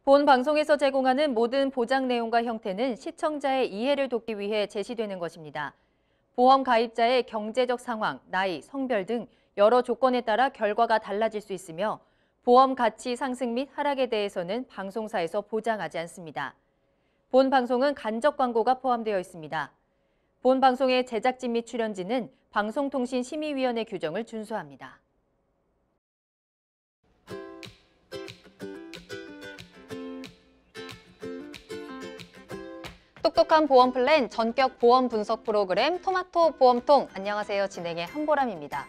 본 방송에서 제공하는 모든 보장 내용과 형태는 시청자의 이해를 돕기 위해 제시되는 것입니다. 보험 가입자의 경제적 상황, 나이, 성별 등 여러 조건에 따라 결과가 달라질 수 있으며 보험 가치 상승 및 하락에 대해서는 방송사에서 보장하지 않습니다. 본 방송은 간접 광고가 포함되어 있습니다. 본 방송의 제작진 및 출연진은 방송통신심의위원회 규정을 준수합니다. 똑똑한 보험 플랜 전격 보험 분석 프로그램 토마토 보험통. 안녕하세요. 진행의 한보람입니다.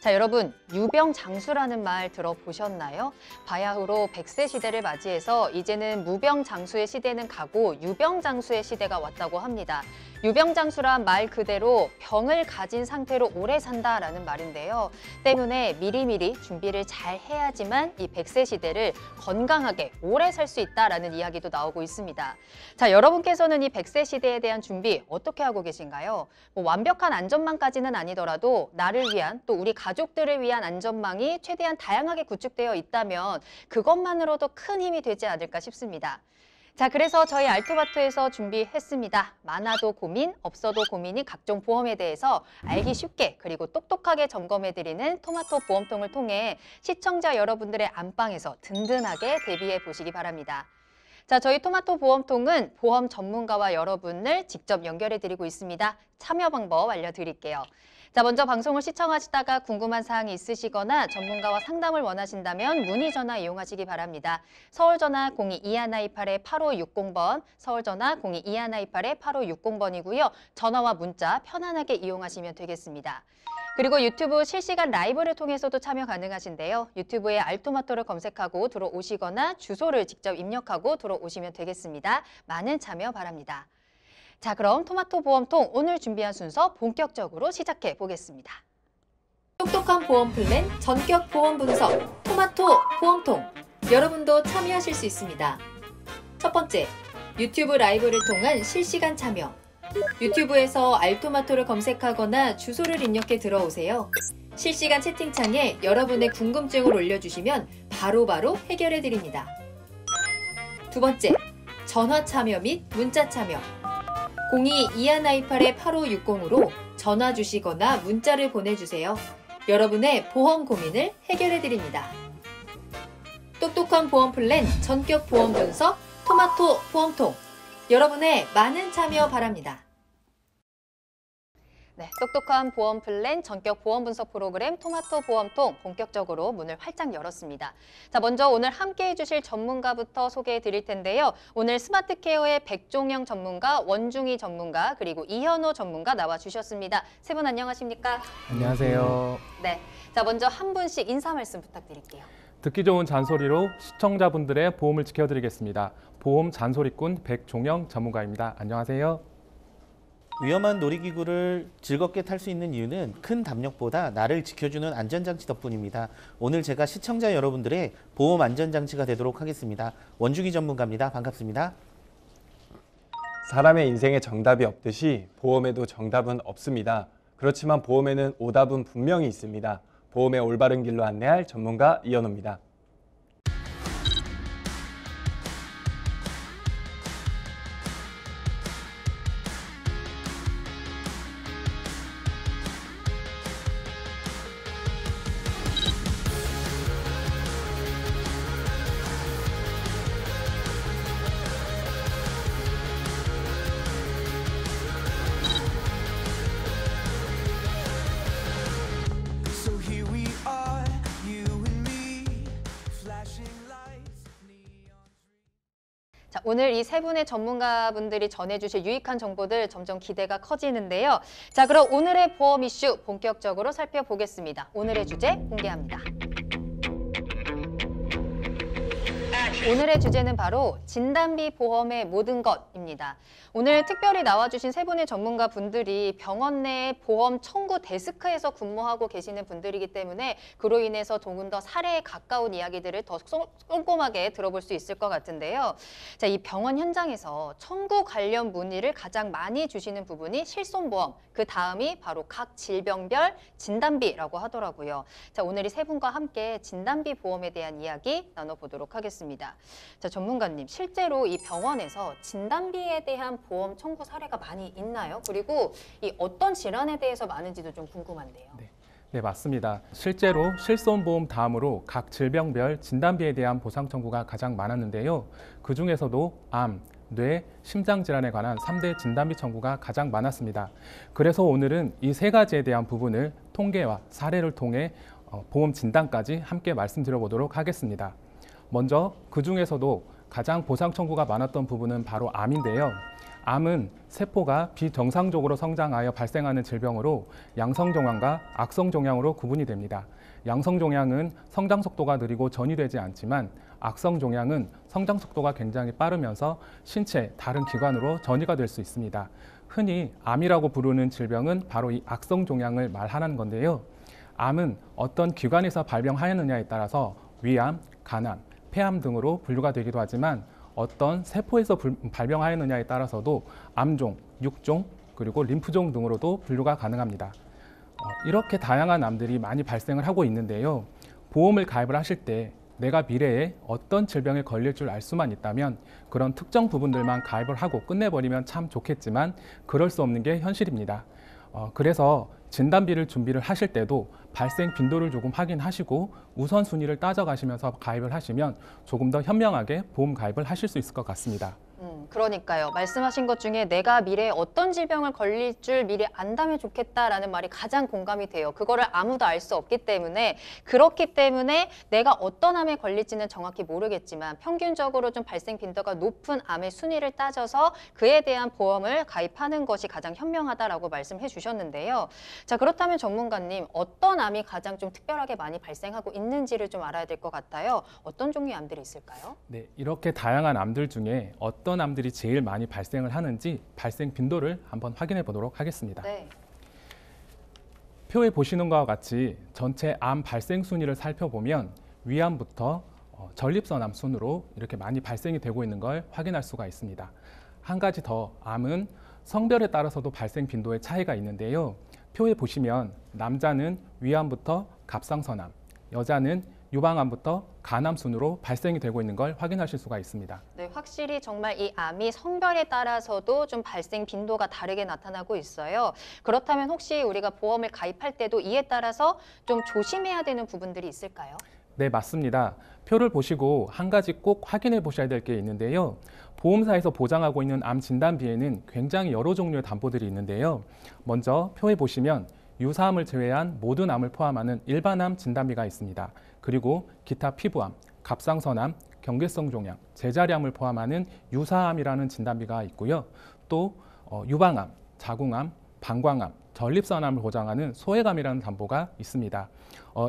자, 여러분, 유병장수라는 말 들어보셨나요? 바야흐로 100세 시대를 맞이해서 이제는 무병장수의 시대는 가고 유병장수의 시대가 왔다고 합니다. 유병장수란 말 그대로 병을 가진 상태로 오래 산다라는 말인데요. 때문에 미리미리 준비를 잘 해야지만 이 100세 시대를 건강하게 오래 살 수 있다라는 이야기도 나오고 있습니다. 자, 여러분께서는 이 100세 시대에 대한 준비 어떻게 하고 계신가요? 완벽한 안전망까지는 아니더라도 나를 위한 또 우리 가족들을 위한 안전망이 최대한 다양하게 구축되어 있다면 그것만으로도 큰 힘이 되지 않을까 싶습니다. 자, 그래서 저희 알토마토에서 준비했습니다. 많아도 고민, 없어도 고민인 각종 보험에 대해서 알기 쉽게 그리고 똑똑하게 점검해드리는 토마토 보험통을 통해 시청자 여러분들의 안방에서 든든하게 대비해 보시기 바랍니다. 자, 저희 토마토 보험통은 보험 전문가와 여러분을 직접 연결해드리고 있습니다. 참여 방법 알려드릴게요. 자, 먼저 방송을 시청하시다가 궁금한 사항이 있으시거나 전문가와 상담을 원하신다면 문의 전화 이용하시기 바랍니다. 서울 전화 02-2128-8560번, 서울 전화 02-2128-8560번이고요. 전화와 문자 편안하게 이용하시면 되겠습니다. 그리고 유튜브 실시간 라이브를 통해서도 참여 가능하신데요. 유튜브에 알토마토를 검색하고 들어오시거나 주소를 직접 입력하고 들어오시면 되겠습니다. 많은 참여 바랍니다. 자, 그럼 토마토 보험통 오늘 준비한 순서 본격적으로 시작해 보겠습니다. 똑똑한 보험 플랜 전격 보험 분석 토마토 보험통. 여러분도 참여하실 수 있습니다. 첫 번째, 유튜브 라이브를 통한 실시간 참여. 유튜브에서 알토마토를 검색하거나 주소를 입력해 들어오세요. 실시간 채팅창에 여러분의 궁금증을 올려주시면 바로바로 해결해 드립니다. 두 번째, 전화 참여 및 문자 참여. 02-2128-8560으로 전화 주시거나 문자를 보내주세요. 여러분의 보험 고민을 해결해 드립니다. 똑똑한 보험 플랜 전격 보험 분석 토마토 보험통. 여러분의 많은 참여 바랍니다. 네, 똑똑한 보험 플랜 전격 보험 분석 프로그램 토마토 보험통 본격적으로 문을 활짝 열었습니다. 자, 먼저 오늘 함께 해주실 전문가부터 소개해 드릴 텐데요. 오늘 스마트 케어의 백종영 전문가, 원중희 전문가, 그리고 이현호 전문가 나와주셨습니다. 세 분 안녕하십니까? 안녕하세요. 네, 자, 먼저 한 분씩 인사 말씀 부탁드릴게요. 듣기 좋은 잔소리로 시청자분들의 보험을 지켜드리겠습니다. 보험 잔소리꾼 백종영 전문가입니다. 안녕하세요. 위험한 놀이기구를 즐겁게 탈 수 있는 이유는 큰 담력보다 나를 지켜주는 안전장치 덕분입니다. 오늘 제가 시청자 여러분들의 보험 안전장치가 되도록 하겠습니다. 원중희 전문가입니다. 반갑습니다. 사람의 인생에 정답이 없듯이 보험에도 정답은 없습니다. 그렇지만 보험에는 오답은 분명히 있습니다. 보험의 올바른 길로 안내할 전문가 이현호입니다. 자, 오늘 이 세 분의 전문가분들이 전해주실 유익한 정보들 점점 기대가 커지는데요. 자, 그럼 오늘의 보험 이슈 본격적으로 살펴보겠습니다. 오늘의 주제 공개합니다. 오늘의 주제는 바로 진단비 보험의 모든 것입니다. 오늘 특별히 나와주신 세 분의 전문가분들이 병원 내 보험 청구 데스크에서 근무하고 계시는 분들이기 때문에 그로 인해서 조금 더 사례에 가까운 이야기들을 더 꼼꼼하게 들어볼 수 있을 것 같은데요. 자, 이 병원 현장에서 청구 관련 문의를 가장 많이 주시는 부분이 실손보험, 그 다음이 바로 각 질병별 진단비라고 하더라고요. 자, 오늘 이 세 분과 함께 진단비 보험에 대한 이야기 나눠보도록 하겠습니다. 알겠습니다. 자, 전문가님, 실제로 이 병원에서 진단비에 대한 보험 청구 사례가 많이 있나요? 그리고 이 어떤 질환에 대해서 많은지도 좀 궁금한데요. 네, 맞습니다. 실제로 실손보험 다음으로 각 질병별 진단비에 대한 보상 청구가 가장 많았는데요. 그중에서도 암, 뇌, 심장질환에 관한 3대 진단비 청구가 가장 많았습니다. 그래서 오늘은 이 세 가지에 대한 부분을 통계와 사례를 통해 보험 진단까지 함께 말씀드려 보도록 하겠습니다. 먼저 그중에서도 가장 보상 청구가 많았던 부분은 바로 암인데요. 암은 세포가 비정상적으로 성장하여 발생하는 질병으로 양성종양과 악성종양으로 구분이 됩니다. 양성종양은 성장 속도가 느리고 전이되지 않지만 악성종양은 성장 속도가 굉장히 빠르면서 신체 다른 기관으로 전이가 될 수 있습니다. 흔히 암이라고 부르는 질병은 바로 이 악성종양을 말하는 건데요. 암은 어떤 기관에서 발병하였느냐에 따라서 위암, 간암, 폐암 등으로 분류가 되기도 하지만 어떤 세포에서 발병하였느냐에 따라서도 암종, 육종, 그리고 림프종 등으로도 분류가 가능합니다. 이렇게 다양한 암들이 많이 발생을 하고 있는데요. 보험을 가입을 하실 때 내가 미래에 어떤 질병에 걸릴 줄 알 수만 있다면 그런 특정 부분들만 가입을 하고 끝내버리면 참 좋겠지만 그럴 수 없는 게 현실입니다. 그래서 진단비를 준비를 하실 때도 발생 빈도를 조금 확인하시고 우선순위를 따져가시면서 가입을 하시면 조금 더 현명하게 보험 가입을 하실 수 있을 것 같습니다. 그러니까요. 말씀하신 것 중에 내가 미래에 어떤 질병을 걸릴 줄 미리 안다면 좋겠다라는 말이 가장 공감이 돼요. 그거를 아무도 알 수 없기 때문에 그렇기 때문에 내가 어떤 암에 걸릴지는 정확히 모르겠지만 평균적으로 좀 발생 빈도가 높은 암의 순위를 따져서 그에 대한 보험을 가입하는 것이 가장 현명하다라고 말씀해 주셨는데요. 자, 그렇다면 전문가님, 어떤 암이 가장 좀 특별하게 많이 발생하고 있는지를 좀 알아야 될 것 같아요. 어떤 종류의 암들이 있을까요? 네, 이렇게 다양한 암들 중에 어떤 암들이 제일 많이 발생을 하는지 발생 빈도를 한번 확인해 보도록 하겠습니다. 네. 표에 보시는 것과 같이 전체 암 발생 순위를 살펴보면 위암부터 전립선암 순으로 이렇게 많이 발생이 되고 있는 걸 확인할 수가 있습니다. 한 가지 더, 암은 성별에 따라서도 발생 빈도의 차이가 있는데요. 표에 보시면 남자는 위암부터 갑상선암, 여자는 유방암부터 간암 순으로 발생이 되고 있는 걸 확인하실 수가 있습니다. 네, 확실히 정말 이 암이 성별에 따라서도 좀 발생 빈도가 다르게 나타나고 있어요. 그렇다면 혹시 우리가 보험을 가입할 때도 이에 따라서 좀 조심해야 되는 부분들이 있을까요? 네, 맞습니다. 표를 보시고 한 가지 꼭 확인해 보셔야 될 게 있는데요. 보험사에서 보장하고 있는 암 진단비에는 굉장히 여러 종류의 담보들이 있는데요. 먼저 표에 보시면 유사암을 제외한 모든 암을 포함하는 일반암 진단비가 있습니다. 그리고 기타 피부암, 갑상선암, 경계성 종양, 제자리암을 포함하는 유사암이라는 진단비가 있고요. 또 유방암, 자궁암, 방광암, 전립선암을 보장하는 소외감이라는 담보가 있습니다.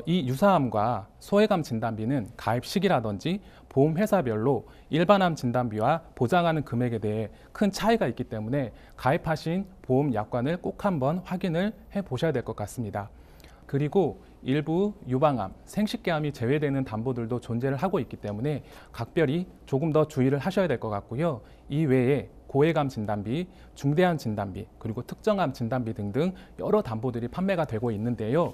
이 유사암과 소외감 진단비는 가입 시기라든지 보험회사별로 일반암 진단비와 보장하는 금액에 대해 큰 차이가 있기 때문에 가입하신 보험 약관을 꼭 한번 확인을 해 보셔야 될 것 같습니다. 그리고 일부 유방암, 생식계암이 제외되는 담보들도 존재를 하고 있기 때문에 각별히 조금 더 주의를 하셔야 될 것 같고요. 이 외에 고해감 진단비, 중대암 진단비, 그리고 특정암 진단비 등등 여러 담보들이 판매가 되고 있는데요.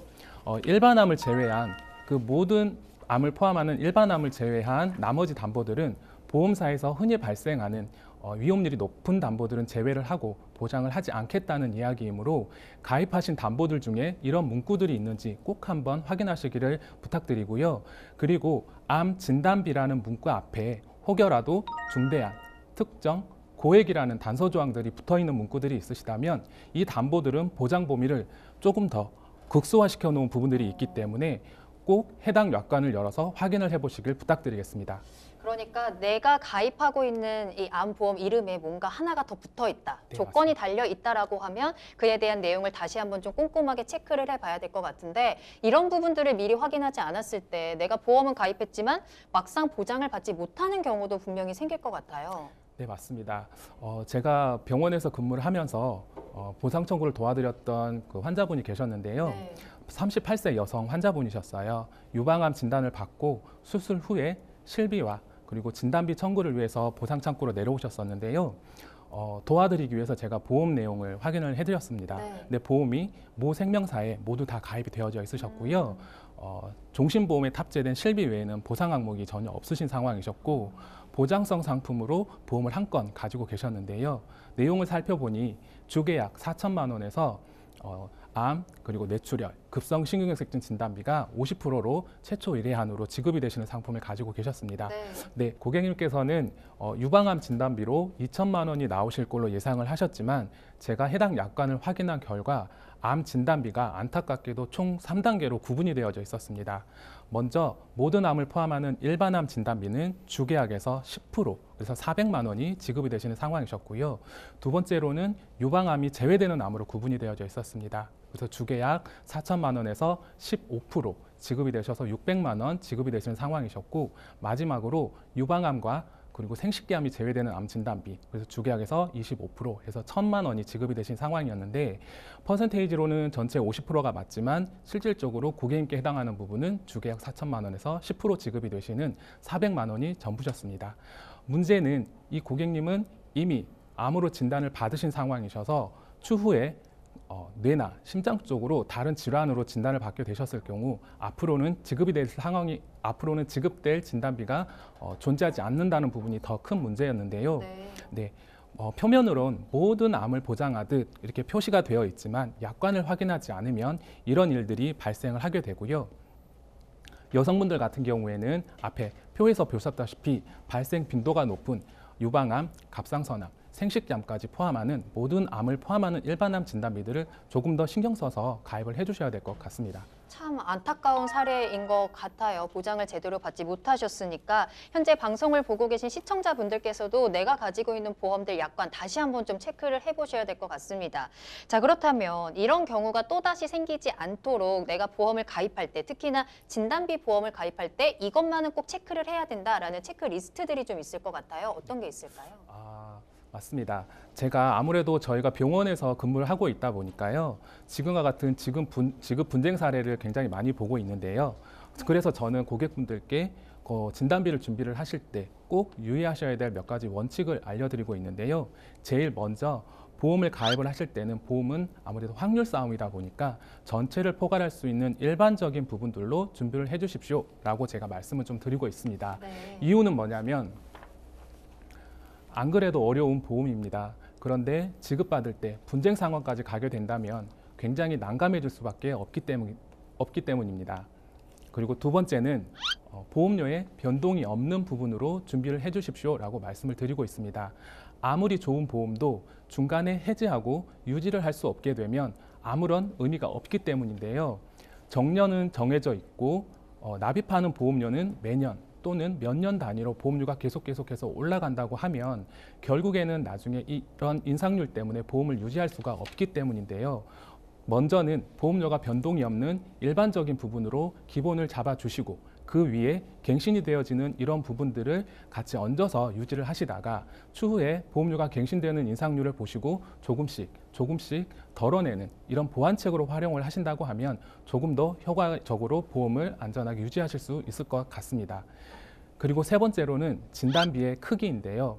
일반암을 제외한 그 모든 암을 포함하는 일반암을 제외한 나머지 담보들은 보험사에서 흔히 발생하는 위험률이 높은 담보들은 제외를 하고 보장을 하지 않겠다는 이야기이므로 가입하신 담보들 중에 이런 문구들이 있는지 꼭 한번 확인하시기를 부탁드리고요. 그리고 암 진단비라는 문구 앞에 혹여라도 중대암, 특정, 고액이라는 단서 조항들이 붙어 있는 문구들이 있으시다면 이 담보들은 보장 범위를 조금 더 극소화시켜 놓은 부분들이 있기 때문에 꼭 해당 약관을 열어서 확인을 해보시길 부탁드리겠습니다. 그러니까 내가 가입하고 있는 이 암보험 이름에 뭔가 하나가 더 붙어 있다, 네, 조건이 달려 있다라고 하면 그에 대한 내용을 다시 한번 좀 꼼꼼하게 체크를 해봐야 될 것 같은데 이런 부분들을 미리 확인하지 않았을 때 내가 보험은 가입했지만 막상 보장을 받지 못하는 경우도 분명히 생길 것 같아요. 네, 맞습니다. 제가 병원에서 근무를 하면서 보상 청구를 도와드렸던 그 환자분이 계셨는데요. 네. 38세 여성 환자분이셨어요. 유방암 진단을 받고 수술 후에 실비와 그리고 진단비 청구를 위해서 보상 창구로 내려오셨었는데요. 도와드리기 위해서 제가 보험 내용을 확인을 해드렸습니다. 네. 근데 보험이 모 생명사에 모두 다 가입이 되어져 있으셨고요. 종신보험에 탑재된 실비 외에는 보상 항목이 전혀 없으신 상황이셨고 보장성 상품으로 보험을 한 건 가지고 계셨는데요. 내용을 살펴보니 주계약 4천만 원에서 암 그리고 뇌출혈, 급성 신경경색증 진단비가 50%로 최초 1회한으로 지급이 되시는 상품을 가지고 계셨습니다. 네, 고객님께서는 유방암 진단비로 2천만 원이 나오실 걸로 예상을 하셨지만 제가 해당 약관을 확인한 결과 암 진단비가 안타깝게도 총 3단계로 구분이 되어져 있었습니다. 먼저 모든 암을 포함하는 일반암 진단비는 주계약에서 10%, 그래서 400만 원이 지급이 되시는 상황이셨고요. 두 번째로는 유방암이 제외되는 암으로 구분이 되어져 있었습니다. 그래서 주계약 4천만 원에서 15% 지급이 되셔서 600만 원 지급이 되시는 상황이셨고, 마지막으로 유방암과 그리고 생식기암이 제외되는 암 진단비, 그래서 주계약에서 25% 해서 1,000만 원이 지급이 되신 상황이었는데, 퍼센테이지로는 전체 50%가 맞지만 실질적으로 고객님께 해당하는 부분은 주계약 4천만 원에서 10% 지급이 되시는 400만 원이 전부셨습니다. 문제는 이 고객님은 이미 암으로 진단을 받으신 상황이셔서 추후에 뇌나 심장 쪽으로 다른 질환으로 진단을 받게 되셨을 경우 앞으로는 지급될 진단비가 존재하지 않는다는 부분이 더 큰 문제였는데요. 네. 표면으론 모든 암을 보장하듯 이렇게 표시가 되어 있지만 약관을 확인하지 않으면 이런 일들이 발생을 하게 되고요. 여성분들 같은 경우에는 앞에 표에서 보셨다시피 발생 빈도가 높은 유방암, 갑상선암, 생식기암까지 포함하는 모든 암을 포함하는 일반암 진단비들을 조금 더 신경 써서 가입을 해주셔야 될 것 같습니다. 참 안타까운 사례인 것 같아요. 보장을 제대로 받지 못하셨으니까 현재 방송을 보고 계신 시청자분들께서도 내가 가지고 있는 보험들 약관 다시 한번 좀 체크를 해보셔야 될 것 같습니다. 자, 그렇다면 이런 경우가 또다시 생기지 않도록 내가 보험을 가입할 때, 특히나 진단비 보험을 가입할 때 이것만은 꼭 체크를 해야 된다라는 체크리스트들이 좀 있을 것 같아요. 어떤 게 있을까요? 맞습니다. 제가 아무래도 저희가 병원에서 근무를 하고 있다 보니까요. 지금과 같은 지급 분쟁 사례를 굉장히 많이 보고 있는데요. 그래서 저는 고객분들께 진단비를 준비를 하실 때 꼭 유의하셔야 될 몇 가지 원칙을 알려드리고 있는데요. 제일 먼저 보험을 가입을 하실 때는 보험은 아무래도 확률 싸움이다 보니까 전체를 포괄할 수 있는 일반적인 부분들로 준비를 해주십시오라고 제가 말씀을 좀 드리고 있습니다. 네. 이유는 뭐냐면 안 그래도 어려운 보험입니다. 그런데 지급받을 때 분쟁 상황까지 가게 된다면 굉장히 난감해질 수밖에 없기 때문입니다. 그리고 두 번째는 보험료에 변동이 없는 부분으로 준비를 해주십시오라고 말씀을 드리고 있습니다. 아무리 좋은 보험도 중간에 해지하고 유지를 할 수 없게 되면 아무런 의미가 없기 때문인데요. 정년은 정해져 있고 납입하는 보험료는 매년 또는 몇 년 단위로 보험료가 계속해서 올라간다고 하면 결국에는 나중에 이런 인상률 때문에 보험을 유지할 수가 없기 때문인데요. 먼저는 보험료가 변동이 없는 일반적인 부분으로 기본을 잡아주시고 그 위에 갱신이 되어지는 이런 부분들을 같이 얹어서 유지를 하시다가 추후에 보험료가 갱신되는 인상률을 보시고 조금씩 덜어내는 이런 보완책으로 활용을 하신다고 하면 조금 더 효과적으로 보험을 안전하게 유지하실 수 있을 것 같습니다. 그리고 세 번째로는 진단비의 크기인데요.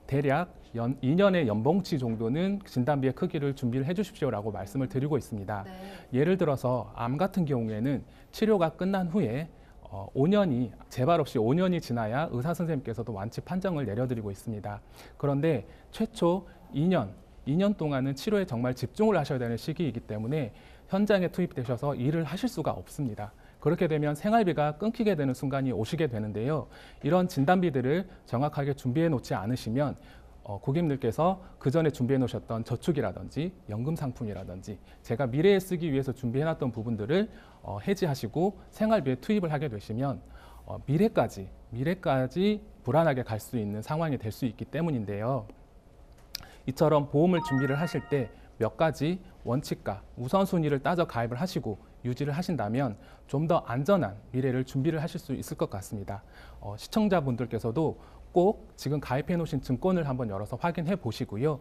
대략 2년의 연봉치 정도는 진단비의 크기를 준비를 해주십시오라고 말씀을 드리고 있습니다. 네. 예를 들어서 암 같은 경우에는 치료가 끝난 후에 5년이 재발 없이 5년이 지나야 의사 선생님께서도 완치 판정을 내려드리고 있습니다. 그런데 최초 2년 동안은 치료에 정말 집중을 하셔야 되는 시기이기 때문에 현장에 투입되셔서 일을 하실 수가 없습니다. 그렇게 되면 생활비가 끊기게 되는 순간이 오시게 되는데요. 이런 진단비들을 정확하게 준비해 놓지 않으시면 고객님들께서 그 전에 준비해 놓으셨던 저축이라든지 연금 상품이라든지 제가 미래에 쓰기 위해서 준비해 놨던 부분들을 해지하시고 생활비에 투입을 하게 되시면 미래까지 불안하게 갈 수 있는 상황이 될 수 있기 때문인데요. 이처럼 보험을 준비를 하실 때 몇 가지 원칙과 우선순위를 따져 가입을 하시고 유지를 하신다면 좀 더 안전한 미래를 준비를 하실 수 있을 것 같습니다. 시청자분들께서도 꼭 지금 가입해 놓으신 증권을 한번 열어서 확인해 보시고요.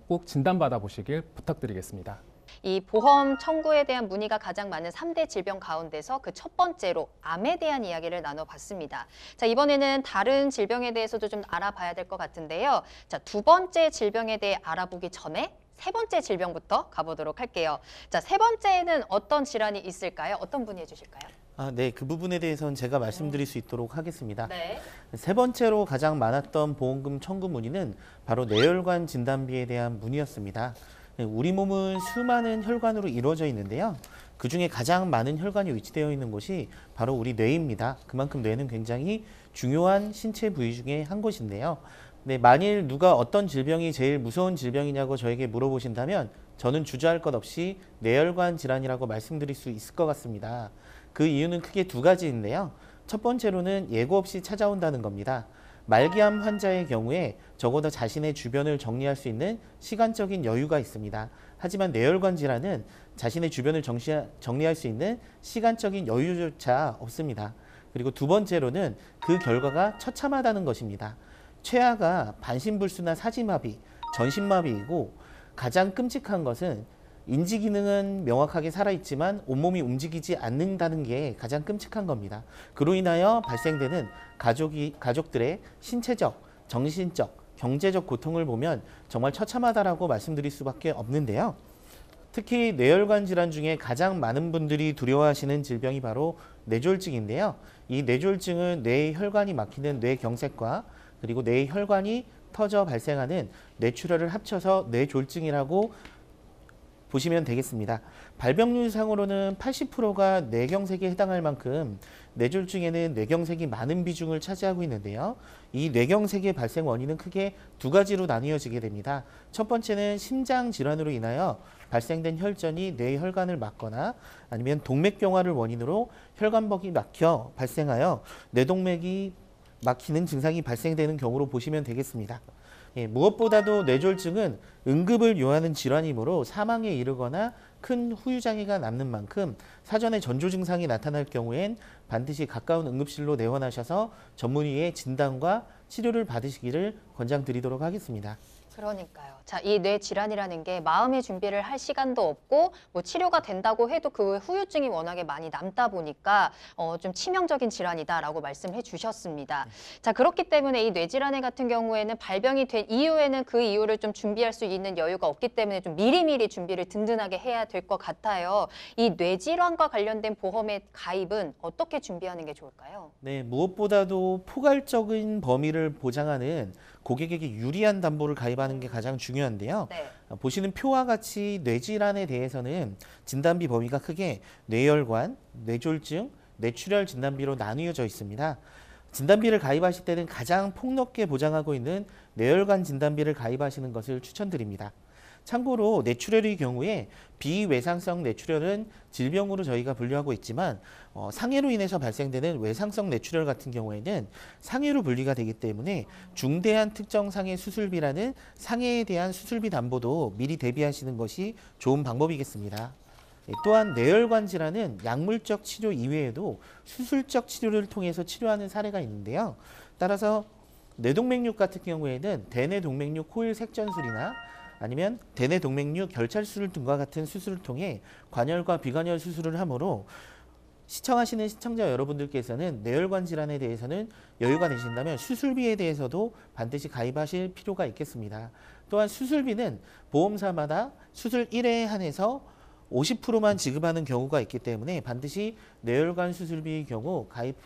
꼭 진단받아 보시길 부탁드리겠습니다. 이 보험 청구에 대한 문의가 가장 많은 3대 질병 가운데서 그 첫 번째로 암에 대한 이야기를 나눠봤습니다. 자, 이번에는 다른 질병에 대해서도 좀 알아봐야 될 것 같은데요. 자, 두 번째 질병에 대해 알아보기 전에 세 번째 질병부터 가보도록 할게요. 자, 세 번째는 어떤 질환이 있을까요? 어떤 분이 해주실까요? 네, 그 부분에 대해서는 제가 말씀드릴 수 있도록 하겠습니다. 네. 세 번째로 가장 많았던 보험금 청구 문의는 바로 뇌혈관 진단비에 대한 문의였습니다. 우리 몸은 수많은 혈관으로 이루어져 있는데요. 그중에 가장 많은 혈관이 위치되어 있는 곳이 바로 우리 뇌입니다. 그만큼 뇌는 굉장히 중요한 신체 부위 중에 한 곳인데요. 네, 만일 누가 어떤 질병이 제일 무서운 질병이냐고 저에게 물어보신다면 저는 주저할 것 없이 뇌혈관 질환이라고 말씀드릴 수 있을 것 같습니다. 그 이유는 크게 두 가지인데요. 첫 번째로는 예고 없이 찾아온다는 겁니다. 말기암 환자의 경우에 적어도 자신의 주변을 정리할 수 있는 시간적인 여유가 있습니다. 하지만 뇌혈관 질환은 자신의 주변을 정리할 수 있는 시간적인 여유조차 없습니다. 그리고 두 번째로는 그 결과가 처참하다는 것입니다. 최하가 반신불수나 사지마비, 전신마비이고 가장 끔찍한 것은 인지 기능은 명확하게 살아있지만 온몸이 움직이지 않는다는 게 가장 끔찍한 겁니다. 그로 인하여 발생되는 가족들의 신체적, 정신적, 경제적 고통을 보면 정말 처참하다라고 말씀드릴 수밖에 없는데요. 특히 뇌혈관 질환 중에 가장 많은 분들이 두려워하시는 질병이 바로 뇌졸중인데요. 이 뇌졸중은 뇌의 혈관이 막히는 뇌경색과 그리고 뇌의 혈관이 터져 발생하는 뇌출혈을 합쳐서 뇌졸중이라고 보시면 되겠습니다. 발병률상으로는 80%가 뇌경색에 해당할 만큼 뇌졸중에는 뇌경색이 많은 비중을 차지하고 있는데요. 이 뇌경색의 발생 원인은 크게 두 가지로 나뉘어지게 됩니다. 첫 번째는 심장 질환으로 인하여 발생된 혈전이 뇌 혈관을 막거나 아니면 동맥경화를 원인으로 혈관벽이 막혀 발생하여 뇌동맥이 막히는 증상이 발생되는 경우로 보시면 되겠습니다. 무엇보다도 뇌졸중은 응급을 요하는 질환이므로 사망에 이르거나 큰 후유장애가 남는 만큼 사전에 전조 증상이 나타날 경우엔 반드시 가까운 응급실로 내원하셔서 전문의의 진단과 치료를 받으시기를 권장드리도록 하겠습니다. 그러니까요. 자, 이 뇌 질환이라는 게 마음의 준비를 할 시간도 없고 뭐 치료가 된다고 해도 그 후유증이 워낙에 많이 남다 보니까 좀 치명적인 질환이다라고 말씀해 주셨습니다. 자, 그렇기 때문에 이 뇌질환 같은 경우에는 발병이 된 이후에는 그 이유를 좀 준비할 수 있는 여유가 없기 때문에 좀 미리미리 준비를 든든하게 해야 될 것 같아요. 이 뇌질환과 관련된 보험의 가입은 어떻게 준비하는 게 좋을까요? 네, 무엇보다도 포괄적인 범위를 보장하는 고객에게 유리한 담보를 가입하는 게 가장 중요한데요. 네. 보시는 표와 같이 뇌질환에 대해서는 진단비 범위가 크게 뇌혈관, 뇌졸중, 뇌출혈 진단비로 나뉘어져 있습니다. 진단비를 가입하실 때는 가장 폭넓게 보장하고 있는 뇌혈관 진단비를 가입하시는 것을 추천드립니다. 참고로 뇌출혈의 경우에 비외상성 뇌출혈은 질병으로 저희가 분류하고 있지만 상해로 인해서 발생되는 외상성 뇌출혈 같은 경우에는 상해로 분리가 되기 때문에 중대한 특정 상해 수술비라는 상해에 대한 수술비 담보도 미리 대비하시는 것이 좋은 방법이겠습니다. 또한 뇌혈관 질환은 약물적 치료 이외에도 수술적 치료를 통해서 치료하는 사례가 있는데요. 따라서 뇌동맥류 같은 경우에는 대뇌동맥류 코일 색전술이나 아니면 대뇌동맥류 결찰술 등과 같은 수술을 통해 관열과 비관열 수술을 하므로 시청하시는 시청자 여러분들께서는 뇌혈관 질환에 대해서는 여유가 되신다면 수술비에 대해서도 반드시 가입하실 필요가 있겠습니다. 또한 수술비는 보험사마다 수술 1회에 한해서 50%만 지급하는 경우가 있기 때문에 반드시 뇌혈관 수술비의 경우 가입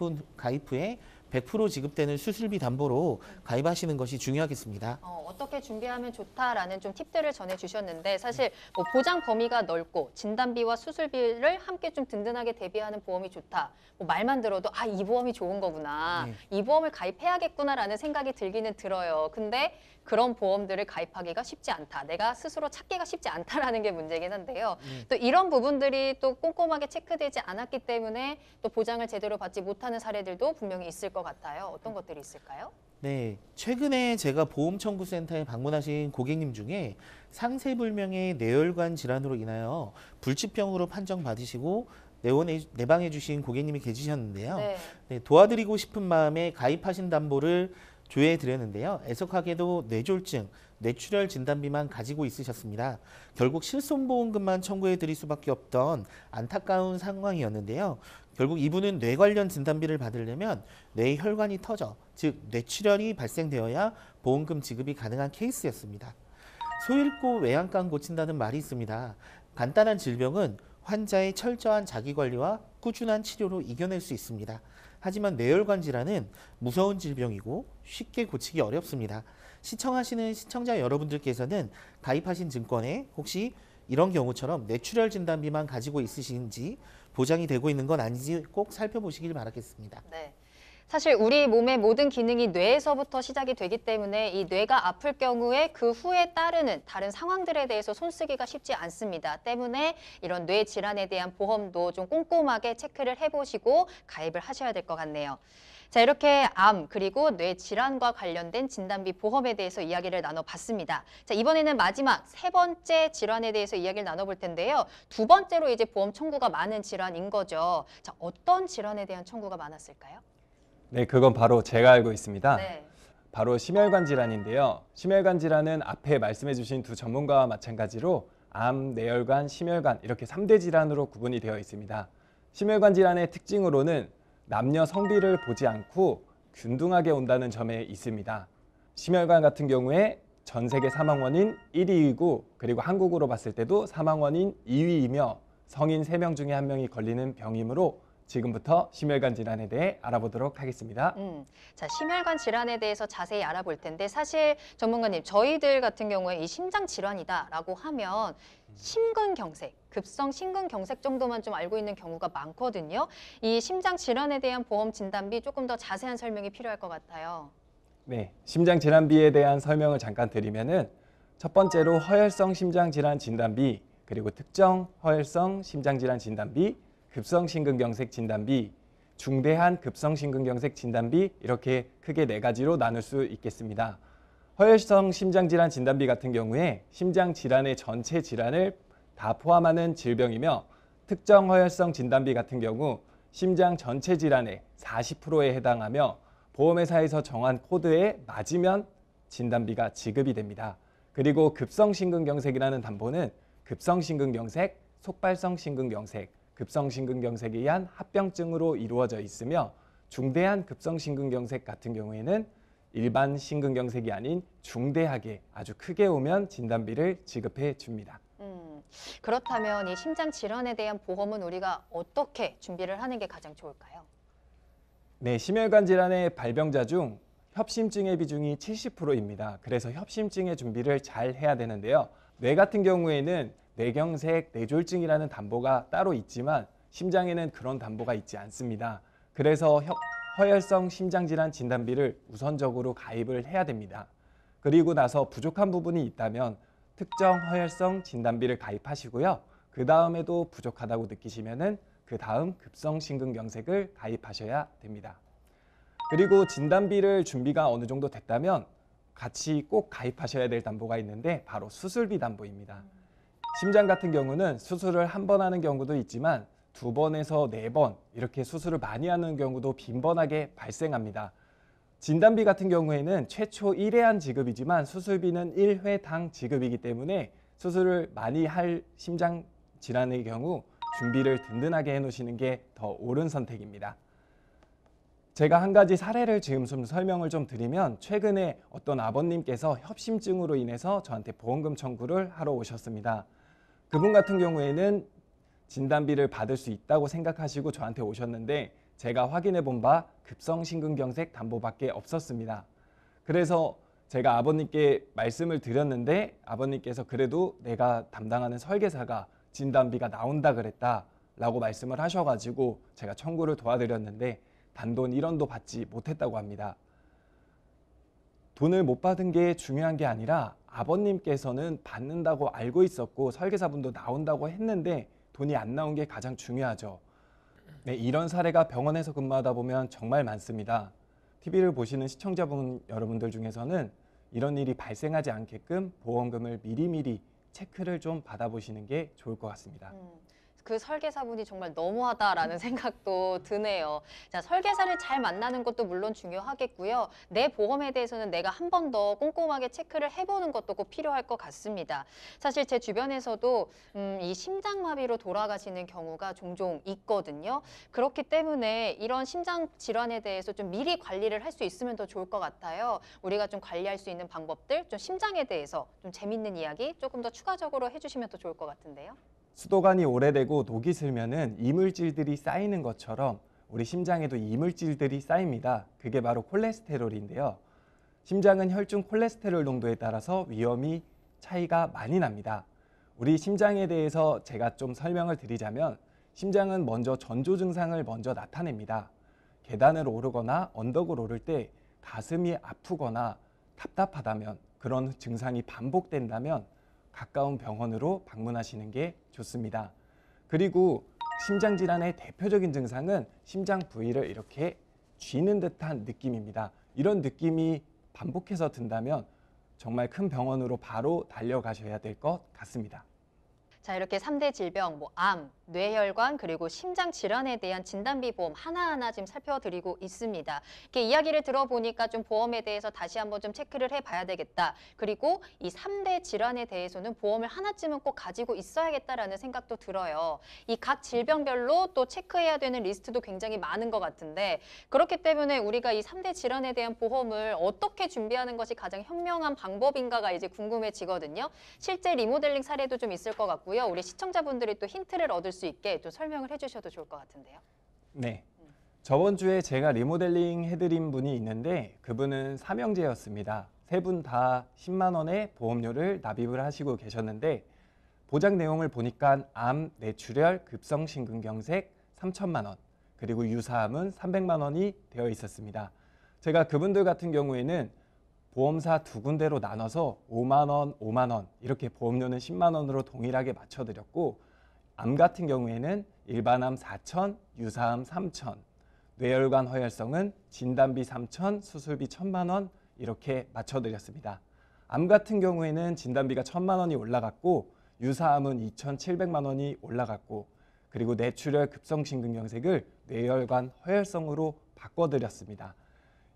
후에 100% 지급되는 수술비 담보로 가입하시는 것이 중요하겠습니다. 어떻게 준비하면 좋다라는 좀 팁들을 전해주셨는데 사실 뭐 보장 범위가 넓고 진단비와 수술비를 함께 좀 든든하게 대비하는 보험이 좋다. 뭐 말만 들어도 아, 이 보험이 좋은 거구나. 이 보험을 가입해야겠구나라는 생각이 들기는 들어요. 근데 그런 보험들을 가입하기가 쉽지 않다. 내가 스스로 찾기가 쉽지 않다라는 게 문제긴 한데요. 또 이런 부분들이 또 꼼꼼하게 체크되지 않았기 때문에 또 보장을 제대로 받지 못하는 사례들도 분명히 있을 것 같아요. 어떤 것들이 있을까요? 네, 최근에 제가 보험청구센터에 방문하신 고객님 중에 상세불명의 뇌혈관 질환으로 인하여 불치병으로 판정받으시고 내방해 주신 고객님이 계시셨는데요. 네, 도와드리고 싶은 마음에 가입하신 담보를 조회해 드렸는데요. 애석하게도 뇌졸중, 뇌출혈 진단비만 가지고 있으셨습니다. 결국 실손보험금만 청구해 드릴 수밖에 없던 안타까운 상황이었는데요. 결국 이분은 뇌 관련 진단비를 받으려면 뇌 혈관이 터져, 즉 뇌출혈이 발생되어야 보험금 지급이 가능한 케이스였습니다. 소잃고 외양간 고친다는 말이 있습니다. 간단한 질병은 환자의 철저한 자기관리와 꾸준한 치료로 이겨낼 수 있습니다. 하지만 뇌혈관 질환은 무서운 질병이고 쉽게 고치기 어렵습니다. 시청하시는 시청자 여러분들께서는 가입하신 증권에 혹시 이런 경우처럼 뇌출혈 진단비만 가지고 있으신지 보장이 되고 있는 건 아닌지 꼭 살펴보시길 바라겠습니다. 네. 사실 우리 몸의 모든 기능이 뇌에서부터 시작이 되기 때문에 이 뇌가 아플 경우에 그 후에 따르는 다른 상황들에 대해서 손쓰기가 쉽지 않습니다. 때문에 이런 뇌 질환에 대한 보험도 좀 꼼꼼하게 체크를 해보시고 가입을 하셔야 될 것 같네요. 자, 이렇게 암 그리고 뇌 질환과 관련된 진단비 보험에 대해서 이야기를 나눠봤습니다. 자, 이번에는 마지막 세 번째 질환에 대해서 이야기를 나눠볼 텐데요. 두 번째로 이제 보험 청구가 많은 질환인 거죠. 자, 어떤 질환에 대한 청구가 많았을까요? 네, 그건 바로 제가 알고 있습니다. 네. 바로 심혈관 질환인데요. 심혈관 질환은 앞에 말씀해 주신 두 전문가와 마찬가지로 암, 뇌혈관, 심혈관 이렇게 3대 질환으로 구분이 되어 있습니다. 심혈관 질환의 특징으로는 남녀 성비를 보지 않고 균등하게 온다는 점에 있습니다. 심혈관 같은 경우에 전 세계 사망 원인 1위이고 그리고 한국으로 봤을 때도 사망 원인 2위이며 성인 3명 중에 1명이 걸리는 병이므로 지금부터 심혈관 질환에 대해 알아보도록 하겠습니다. 자, 심혈관 질환에 대해서 자세히 알아볼 텐데 사실 전문가님 저희들 같은 경우에 이 심장 질환이다라고 하면 심근경색, 급성 심근경색 정도만 좀 알고 있는 경우가 많거든요. 이 심장 질환에 대한 보험 진단비 조금 더 자세한 설명이 필요할 것 같아요. 네, 심장 질환비에 대한 설명을 잠깐 드리면은 첫 번째로 허혈성 심장 질환 진단비, 그리고 특정 허혈성 심장 질환 진단비, 급성 심근경색 진단비, 중대한 급성 심근경색 진단비 이렇게 크게 4가지로 나눌 수 있겠습니다. 허혈성 심장 질환 진단비 같은 경우에 심장 질환의 전체 질환을 다 포함하는 질병이며 특정 허혈성 진단비 같은 경우 심장 전체 질환의 40%에 해당하며 보험회사에서 정한 코드에 맞으면 진단비가 지급이 됩니다. 그리고 급성 심근경색이라는 담보는 급성 심근경색, 속발성 심근경색, 급성 심근경색에 의한 합병증으로 이루어져 있으며 중대한 급성 심근경색 같은 경우에는 일반 심근경색이 아닌 중대하게 아주 크게 오면 진단비를 지급해 줍니다. 그렇다면 이 심장 질환에 대한 보험은 우리가 어떻게 준비를 하는 게 가장 좋을까요? 네, 심혈관 질환의 발병자 중 협심증의 비중이 70%입니다. 그래서 협심증의 준비를 잘 해야 되는데요. 뇌 같은 경우에는 뇌경색, 뇌졸중이라는 담보가 따로 있지만 심장에는 그런 담보가 있지 않습니다. 그래서 허혈성 심장질환 진단비를 우선적으로 가입을 해야 됩니다. 그리고 나서 부족한 부분이 있다면 특정 허혈성 진단비를 가입하시고요. 그 다음에도 부족하다고 느끼시면은 그 다음 급성 심근경색을 가입하셔야 됩니다. 그리고 진단비를 준비가 어느 정도 됐다면 같이 꼭 가입하셔야 될 담보가 있는데 바로 수술비 담보입니다. 심장 같은 경우는 수술을 1번 하는 경우도 있지만 2번에서 4번 이렇게 수술을 많이 하는 경우도 빈번하게 발생합니다. 진단비 같은 경우에는 최초 1회한 지급이지만 수술비는 1회당 지급이기 때문에 수술을 많이 할 심장 질환의 경우 준비를 든든하게 해놓으시는 게 더 옳은 선택입니다. 제가 한 가지 사례를 지금 좀 설명을 좀 드리면 최근에 어떤 아버님께서 협심증으로 인해서 저한테 보험금 청구를 하러 오셨습니다. 그분 같은 경우에는 진단비를 받을 수 있다고 생각하시고 저한테 오셨는데 제가 확인해 본 바 급성 심근경색 담보밖에 없었습니다. 그래서 제가 아버님께 말씀을 드렸는데 아버님께서 그래도 내가 담당하는 설계사가 진단비가 나온다 그랬다 라고 말씀을 하셔가지고 제가 청구를 도와드렸는데 단돈 1원도 받지 못했다고 합니다. 돈을 못 받은 게 중요한 게 아니라 아버님께서는 받는다고 알고 있었고 설계사분도 나온다고 했는데 돈이 안 나온 게 가장 중요하죠. 네, 이런 사례가 병원에서 근무하다 보면 정말 많습니다. TV를 보시는 시청자분 여러분들 중에서는 이런 일이 발생하지 않게끔 보험금을 미리미리 체크를 좀 받아보시는 게 좋을 것 같습니다. 그 설계사분이 정말 너무하다라는 생각도 드네요. 자, 설계사를 잘 만나는 것도 물론 중요하겠고요. 내 보험에 대해서는 내가 한 번 더 꼼꼼하게 체크를 해보는 것도 꼭 필요할 것 같습니다. 사실 제 주변에서도 이 심장마비로 돌아가시는 경우가 종종 있거든요. 그렇기 때문에 이런 심장 질환에 대해서 좀 미리 관리를 할 수 있으면 더 좋을 것 같아요. 우리가 좀 관리할 수 있는 방법들, 좀 심장에 대해서 좀 재밌는 이야기 조금 더 추가적으로 해주시면 더 좋을 것 같은데요. 수도관이 오래되고 녹이 슬면은 이물질들이 쌓이는 것처럼 우리 심장에도 이물질들이 쌓입니다. 그게 바로 콜레스테롤인데요. 심장은 혈중 콜레스테롤 농도에 따라서 위험이 차이가 많이 납니다. 우리 심장에 대해서 제가 좀 설명을 드리자면 심장은 먼저 전조 증상을 먼저 나타냅니다. 계단을 오르거나 언덕을 오를 때 가슴이 아프거나 답답하다면, 그런 증상이 반복된다면 가까운 병원으로 방문하시는 게 좋습니다. 그리고 심장 질환의 대표적인 증상은 심장 부위를 이렇게 쥐는 듯한 느낌입니다. 이런 느낌이 반복해서 든다면 정말 큰 병원으로 바로 달려가셔야 될 것 같습니다. 자, 이렇게 3대 질병, 암, 뇌혈관, 그리고 심장 질환에 대한 진단비 보험 하나하나 지금 살펴드리고 있습니다. 이렇게 이야기를 들어보니까 좀 보험에 대해서 다시 한번 좀 체크를 해봐야 되겠다. 그리고 이 3대 질환에 대해서는 보험을 하나쯤은 꼭 가지고 있어야겠다라는 생각도 들어요. 이 각 질병별로 또 체크해야 되는 리스트도 굉장히 많은 것 같은데, 그렇기 때문에 우리가 이 3대 질환에 대한 보험을 어떻게 준비하는 것이 가장 현명한 방법인가가 이제 궁금해지거든요. 실제 리모델링 사례도 좀 있을 것 같고요. 우리 시청자분들이 또 힌트를 얻을 수 있게 또 설명을 해주셔도 좋을 것 같은데요. 네. 저번 주에 제가 리모델링 해드린 분이 있는데 그분은 삼형제였습니다. 세 분 다 10만 원의 보험료를 납입을 하시고 계셨는데 보장 내용을 보니까 암, 뇌출혈, 급성심근경색 3천만 원, 그리고 유사암은 300만 원이 되어 있었습니다. 제가 그분들 같은 경우에는 보험사 두 군데로 나눠서 5만 원, 5만 원 이렇게 보험료는 10만 원으로 동일하게 맞춰드렸고, 암 같은 경우에는 일반암 4천, 유사암 3천, 뇌혈관 허혈성은 진단비 3천, 수술비 1,000만 원 이렇게 맞춰드렸습니다. 암 같은 경우에는 진단비가 1,000만 원이 올라갔고, 유사암은 2,700만 원이 올라갔고, 그리고 뇌출혈 급성심근경색을 뇌혈관 허혈성으로 바꿔드렸습니다.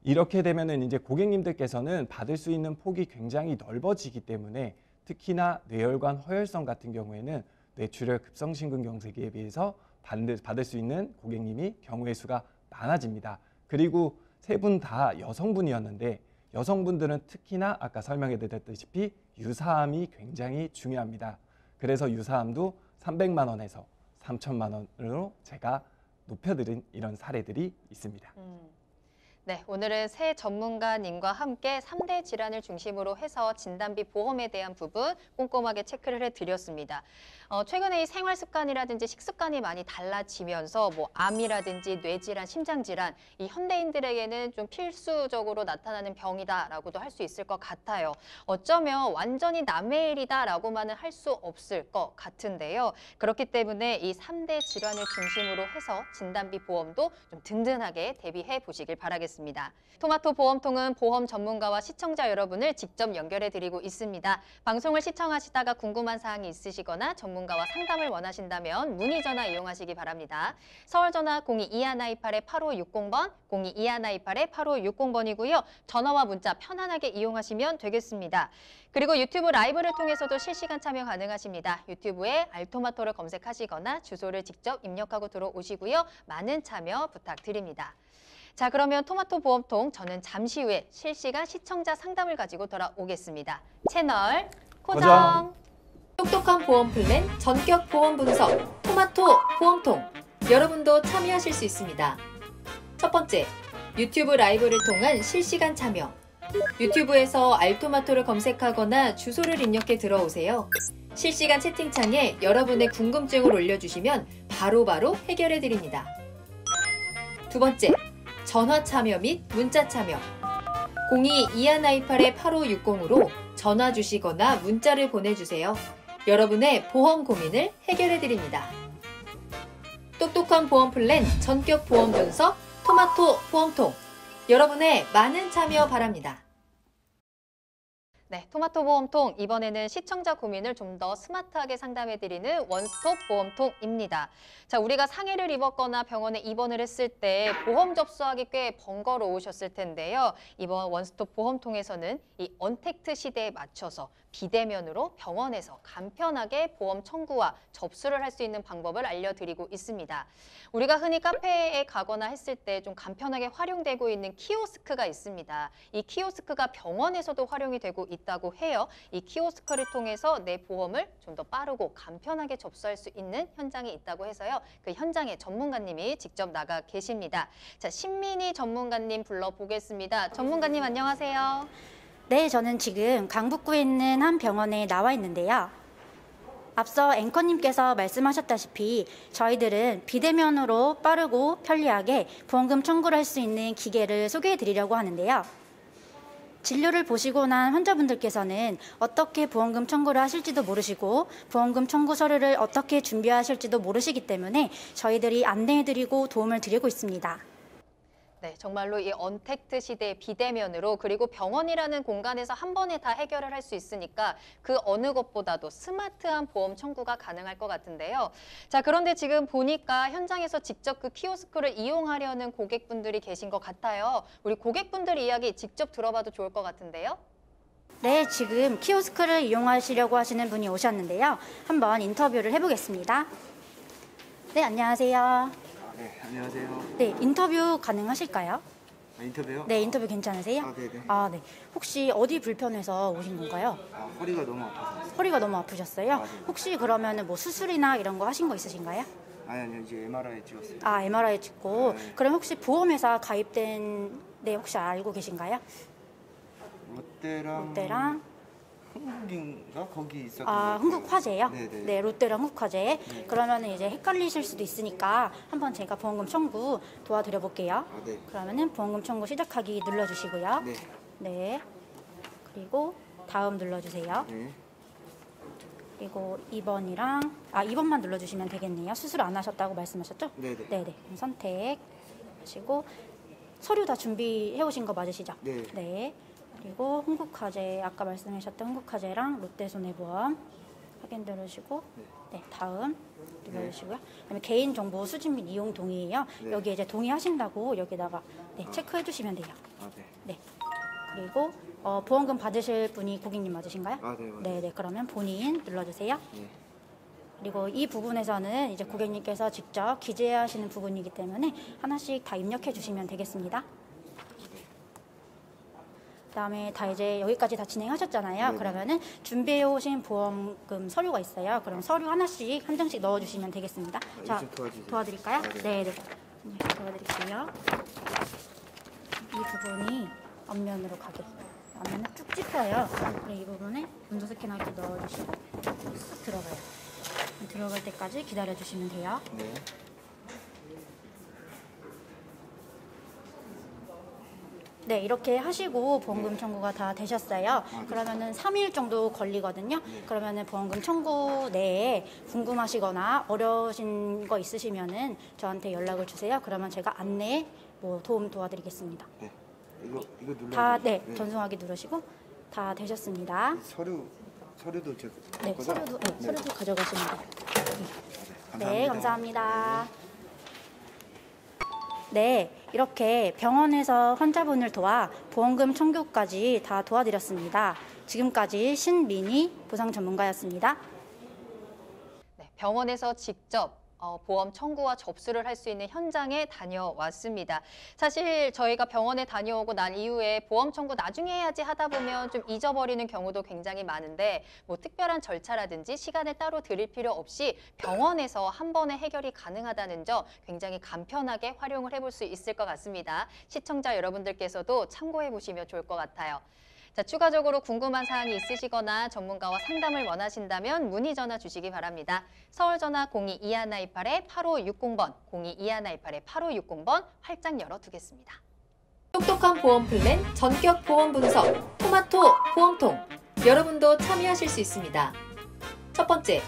이렇게 되면은 이제 고객님들께서는 받을 수 있는 폭이 굉장히 넓어지기 때문에 특히나 뇌혈관 허혈성 같은 경우에는 뇌출혈 급성심근경색에 비해서 받을 수 있는 고객님이 경우의 수가 많아집니다. 그리고 세 분 다 여성분이었는데 여성분들은 특히나 아까 설명해 드렸다시피 유사암이 굉장히 중요합니다. 그래서 유사암도 300만 원에서 3천만 원으로 제가 높여드린 이런 사례들이 있습니다. 네, 오늘은 새 전문가님과 함께 3대 질환을 중심으로 해서 진단비 보험에 대한 부분 꼼꼼하게 체크를 해드렸습니다. 최근에 이 생활 습관이라든지 식습관이 많이 달라지면서 암이라든지 뇌질환, 심장질환, 이 현대인들에게는 좀 필수적으로 나타나는 병이다라고도 할 수 있을 것 같아요. 어쩌면 완전히 남의 일이다라고만은 할 수 없을 것 같은데요. 그렇기 때문에 이 3대 질환을 중심으로 해서 진단비 보험도 좀 든든하게 대비해 보시길 바라겠습니다. 토마토 보험통은 보험 전문가와 시청자 여러분을 직접 연결해 드리고 있습니다. 방송을 시청하시다가 궁금한 사항이 있으시거나 전문가와 상담을 원하신다면 문의 전화 이용하시기 바랍니다. 서울 전화 022128-8560번, 022128-8560번이고요. 전화와 문자 편안하게 이용하시면 되겠습니다. 그리고 유튜브 라이브를 통해서도 실시간 참여 가능하십니다. 유튜브에 알토마토를 검색하시거나 주소를 직접 입력하고 들어오시고요. 많은 참여 부탁드립니다. 자, 그러면 토마토 보험통 저는 잠시 후에 실시간 시청자 상담을 가지고 돌아오겠습니다. 채널 고정! 똑똑한 보험 플랜, 전격 보험 분석, 토마토 보험통. 여러분도 참여하실 수 있습니다. 첫 번째, 유튜브 라이브를 통한 실시간 참여. 유튜브에서 알토마토를 검색하거나 주소를 입력해 들어오세요. 실시간 채팅창에 여러분의 궁금증을 올려주시면 바로바로 해결해 드립니다. 두 번째, 전화 참여 및 문자 참여. 022128-8560으로 전화 주시거나 문자를 보내주세요. 여러분의 보험 고민을 해결해 드립니다. 똑똑한 보험 플랜, 전격 보험 분석, 토마토 보험통. 여러분의 많은 참여 바랍니다. 네, 토마토 보험통 이번에는 시청자 고민을 좀 더 스마트하게 상담해드리는 원스톱 보험통입니다. 자, 우리가 상해를 입었거나 병원에 입원을 했을 때 보험 접수하기 꽤 번거로우셨을 텐데요. 이번 원스톱 보험통에서는 이 언택트 시대에 맞춰서 비대면으로 병원에서 간편하게 보험 청구와 접수를 할 수 있는 방법을 알려드리고 있습니다. 우리가 흔히 카페에 가거나 했을 때 좀 간편하게 활용되고 있는 키오스크가 있습니다. 이 키오스크가 병원에서도 활용이 되고 있다고 해요. 이 키오스크를 통해서 내 보험을 좀 더 빠르고 간편하게 접수할 수 있는 현장이 있다고 해서요. 그 현장에 전문가님이 직접 나가 계십니다. 자, 신민희 전문가님 불러보겠습니다. 전문가님 안녕하세요. 네, 저는 지금 강북구에 있는 한 병원에 나와 있는데요. 앞서 앵커님께서 말씀하셨다시피 저희들은 비대면으로 빠르고 편리하게 보험금 청구를 할 수 있는 기계를 소개해 드리려고 하는데요. 진료를 보시고 난 환자분들께서는 어떻게 보험금 청구를 하실지도 모르시고 보험금 청구 서류를 어떻게 준비하실지도 모르시기 때문에 저희들이 안내해 드리고 도움을 드리고 있습니다. 네, 정말로 이 언택트 시대의 비대면으로 그리고 병원이라는 공간에서 한 번에 다 해결을 할 수 있으니까 그 어느 것보다도 스마트한 보험 청구가 가능할 것 같은데요. 자, 그런데 지금 보니까 현장에서 직접 그 키오스크를 이용하려는 고객분들이 계신 것 같아요. 우리 고객분들 이야기 직접 들어봐도 좋을 것 같은데요. 네, 지금 키오스크를 이용하시려고 하시는 분이 오셨는데요. 한번 인터뷰를 해보겠습니다. 네, 안녕하세요. 네, 안녕하세요. 네, 인터뷰 가능하실까요? 인터뷰요? 네, 인터뷰 괜찮으세요? 네네. 네. 혹시 어디 불편해서 오신 건가요? 허리가 너무 아파서. 허리가 너무 아프셨어요? 네. 혹시 그러면 뭐 수술이나 이런 거 하신 거 있으신가요? 아니요, 이제 MRI 찍었어요. MRI 찍고. 네. 그럼 혹시 보험회사 가입된 데 혹시 알고 계신가요? 롯데랑 흥국인가 거기 있었던 것 같아요. 흥국화재요? 네네. 네, 롯데랑 흥국화재. 네. 그러면 이제 헷갈리실 수도 있으니까 한번 제가 보험금 청구 도와드려 볼게요. 네. 그러면은 보험금 청구 시작하기 눌러주시고요. 네. 네. 그리고 다음 눌러주세요. 네. 그리고 2번이랑 2번만 눌러주시면 되겠네요. 수술 안 하셨다고 말씀하셨죠? 네네. 네네. 그럼 선택하시고 서류 다 준비해 오신 거 맞으시죠? 네. 네. 그리고 흥국화재 아까 말씀하셨던 흥국화재랑 롯데손해보험 확인 누르시고 네, 다음 눌러주시고요. 그다음에 개인정보 수집 및 이용 동의예요. 네. 여기 이제 동의하신다고 여기다가 체크해 주시면 돼요. 네. 네. 그리고 보험금 받으실 분이 고객님 맞으신가요? 네, 맞아요. 네. 그러면 본인 눌러주세요. 네. 그리고 이 부분에서는 이제 고객님께서 직접 기재하시는 부분이기 때문에 하나씩 다 입력해 주시면 되겠습니다. 그다음에 다 이제 여기까지 다 진행하셨잖아요. 네네. 그러면은 준비해 오신 보험금 서류가 있어요. 그럼 서류 하나씩 한 장씩 넣어주시면 되겠습니다. 자, 좀 도와주세요. 도와드릴까요? 네. 네. 도와드릴게요. 이 부분이 앞면으로 가게. 앞면을 쭉 짚어요. 그리고 이 부분에 문서 스캐너기 넣어주시고 쓱 들어가요. 들어갈 때까지 기다려주시면 돼요. 네. 네, 이렇게 하시고 보험금 청구가 다 되셨어요. 네. 그러면은 3일 정도 걸리거든요. 네. 그러면은 보험금 청구 내에 궁금하시거나 어려우신 거 있으시면은 저한테 연락을 주세요. 그러면 제가 안내 도움 도와드리겠습니다. 네. 이거 눌러. 다, 네, 전송하기 누르시고 다 되셨습니다. 서류도 제가. 네, 서류도 가져가시면 돼요. 감사합니다. 네, 감사합니다. 네, 이렇게 병원에서 환자분을 도와 보험금 청구까지 다 도와드렸습니다. 지금까지 신민희 보상 전문가였습니다. 네, 병원에서 직접 보험 청구와 접수를 할 수 있는 현장에 다녀왔습니다. 사실 저희가 병원에 다녀오고 난 이후에 보험 청구 나중에 해야지 하다 보면 좀 잊어버리는 경우도 굉장히 많은데 뭐 특별한 절차라든지 시간을 따로 들일 필요 없이 병원에서 한 번에 해결이 가능하다는 점 굉장히 간편하게 활용을 해볼 수 있을 것 같습니다. 시청자 여러분들께서도 참고해 보시면 좋을 것 같아요. 자, 추가적으로 궁금한 사항이 있으시거나 전문가와 상담을 원하신다면 문의 전화 주시기 바랍니다. 서울 전화 02-2128-8560번, 02-2128-8560번 활짝 열어두겠습니다. 똑똑한 보험 플랜, 전격 보험 분석, 토마토 보험통. 여러분도 참여하실 수 있습니다. 첫 번째,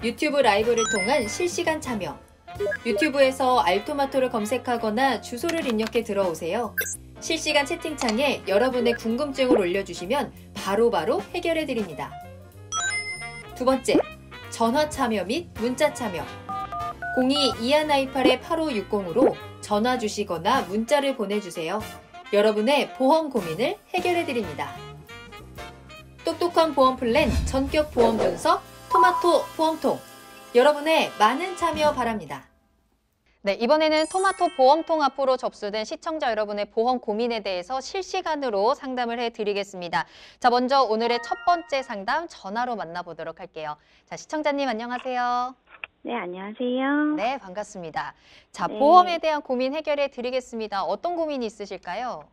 유튜브 라이브를 통한 실시간 참여. 유튜브에서 알토마토를 검색하거나 주소를 입력해 들어오세요. 실시간 채팅창에 여러분의 궁금증을 올려주시면 바로바로 해결해 드립니다. 두 번째, 전화 참여 및 문자 참여. 02-2128-8560으로 전화 주시거나 문자를 보내주세요. 여러분의 보험 고민을 해결해 드립니다. 똑똑한 보험 플랜, 전격 보험 분석, 토마토 보험통. 여러분의 많은 참여 바랍니다. 네, 이번에는 토마토 보험통 앞으로 접수된 시청자 여러분의 보험 고민에 대해서 실시간으로 상담을 해드리겠습니다. 자, 먼저 오늘의 첫 번째 상담 전화로 만나보도록 할게요. 자, 시청자님 안녕하세요. 네, 안녕하세요. 네, 반갑습니다. 자, 네. 보험에 대한 고민 해결해 드리겠습니다. 어떤 고민이 있으실까요?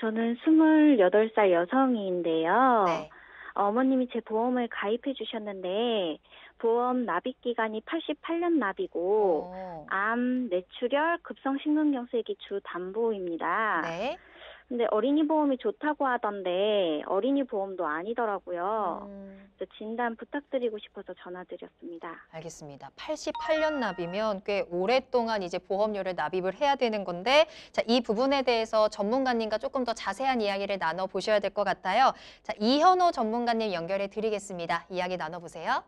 저는 28살 여성인데요. 네. 어머님이 제 보험을 가입해 주셨는데 보험 납입 기간이 88년 납이고 암, 뇌출혈, 급성심근경색이 주 담보입니다. 네. 근데 어린이 보험이 좋다고 하던데 어린이 보험도 아니더라고요. 그래서 진단 부탁드리고 싶어서 전화드렸습니다. 알겠습니다. 88년 납이면 꽤 오랫동안 이제 보험료를 납입을 해야 되는 건데, 자, 이 부분에 대해서 전문가님과 조금 더 자세한 이야기를 나눠보셔야 될 것 같아요. 자, 이현호 전문가님 연결해 드리겠습니다. 이야기 나눠보세요.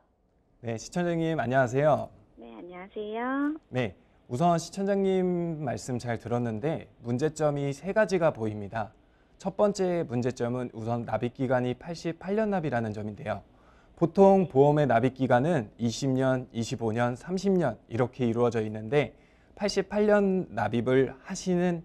네, 시청자님 안녕하세요. 네, 안녕하세요. 네, 우선 시청자님 말씀 잘 들었는데 문제점이 세 가지가 보입니다. 첫 번째 문제점은 우선 납입 기간이 88년 납이라는 점인데요. 보통 보험의 납입 기간은 20년, 25년, 30년 이렇게 이루어져 있는데 88년 납입을 하시는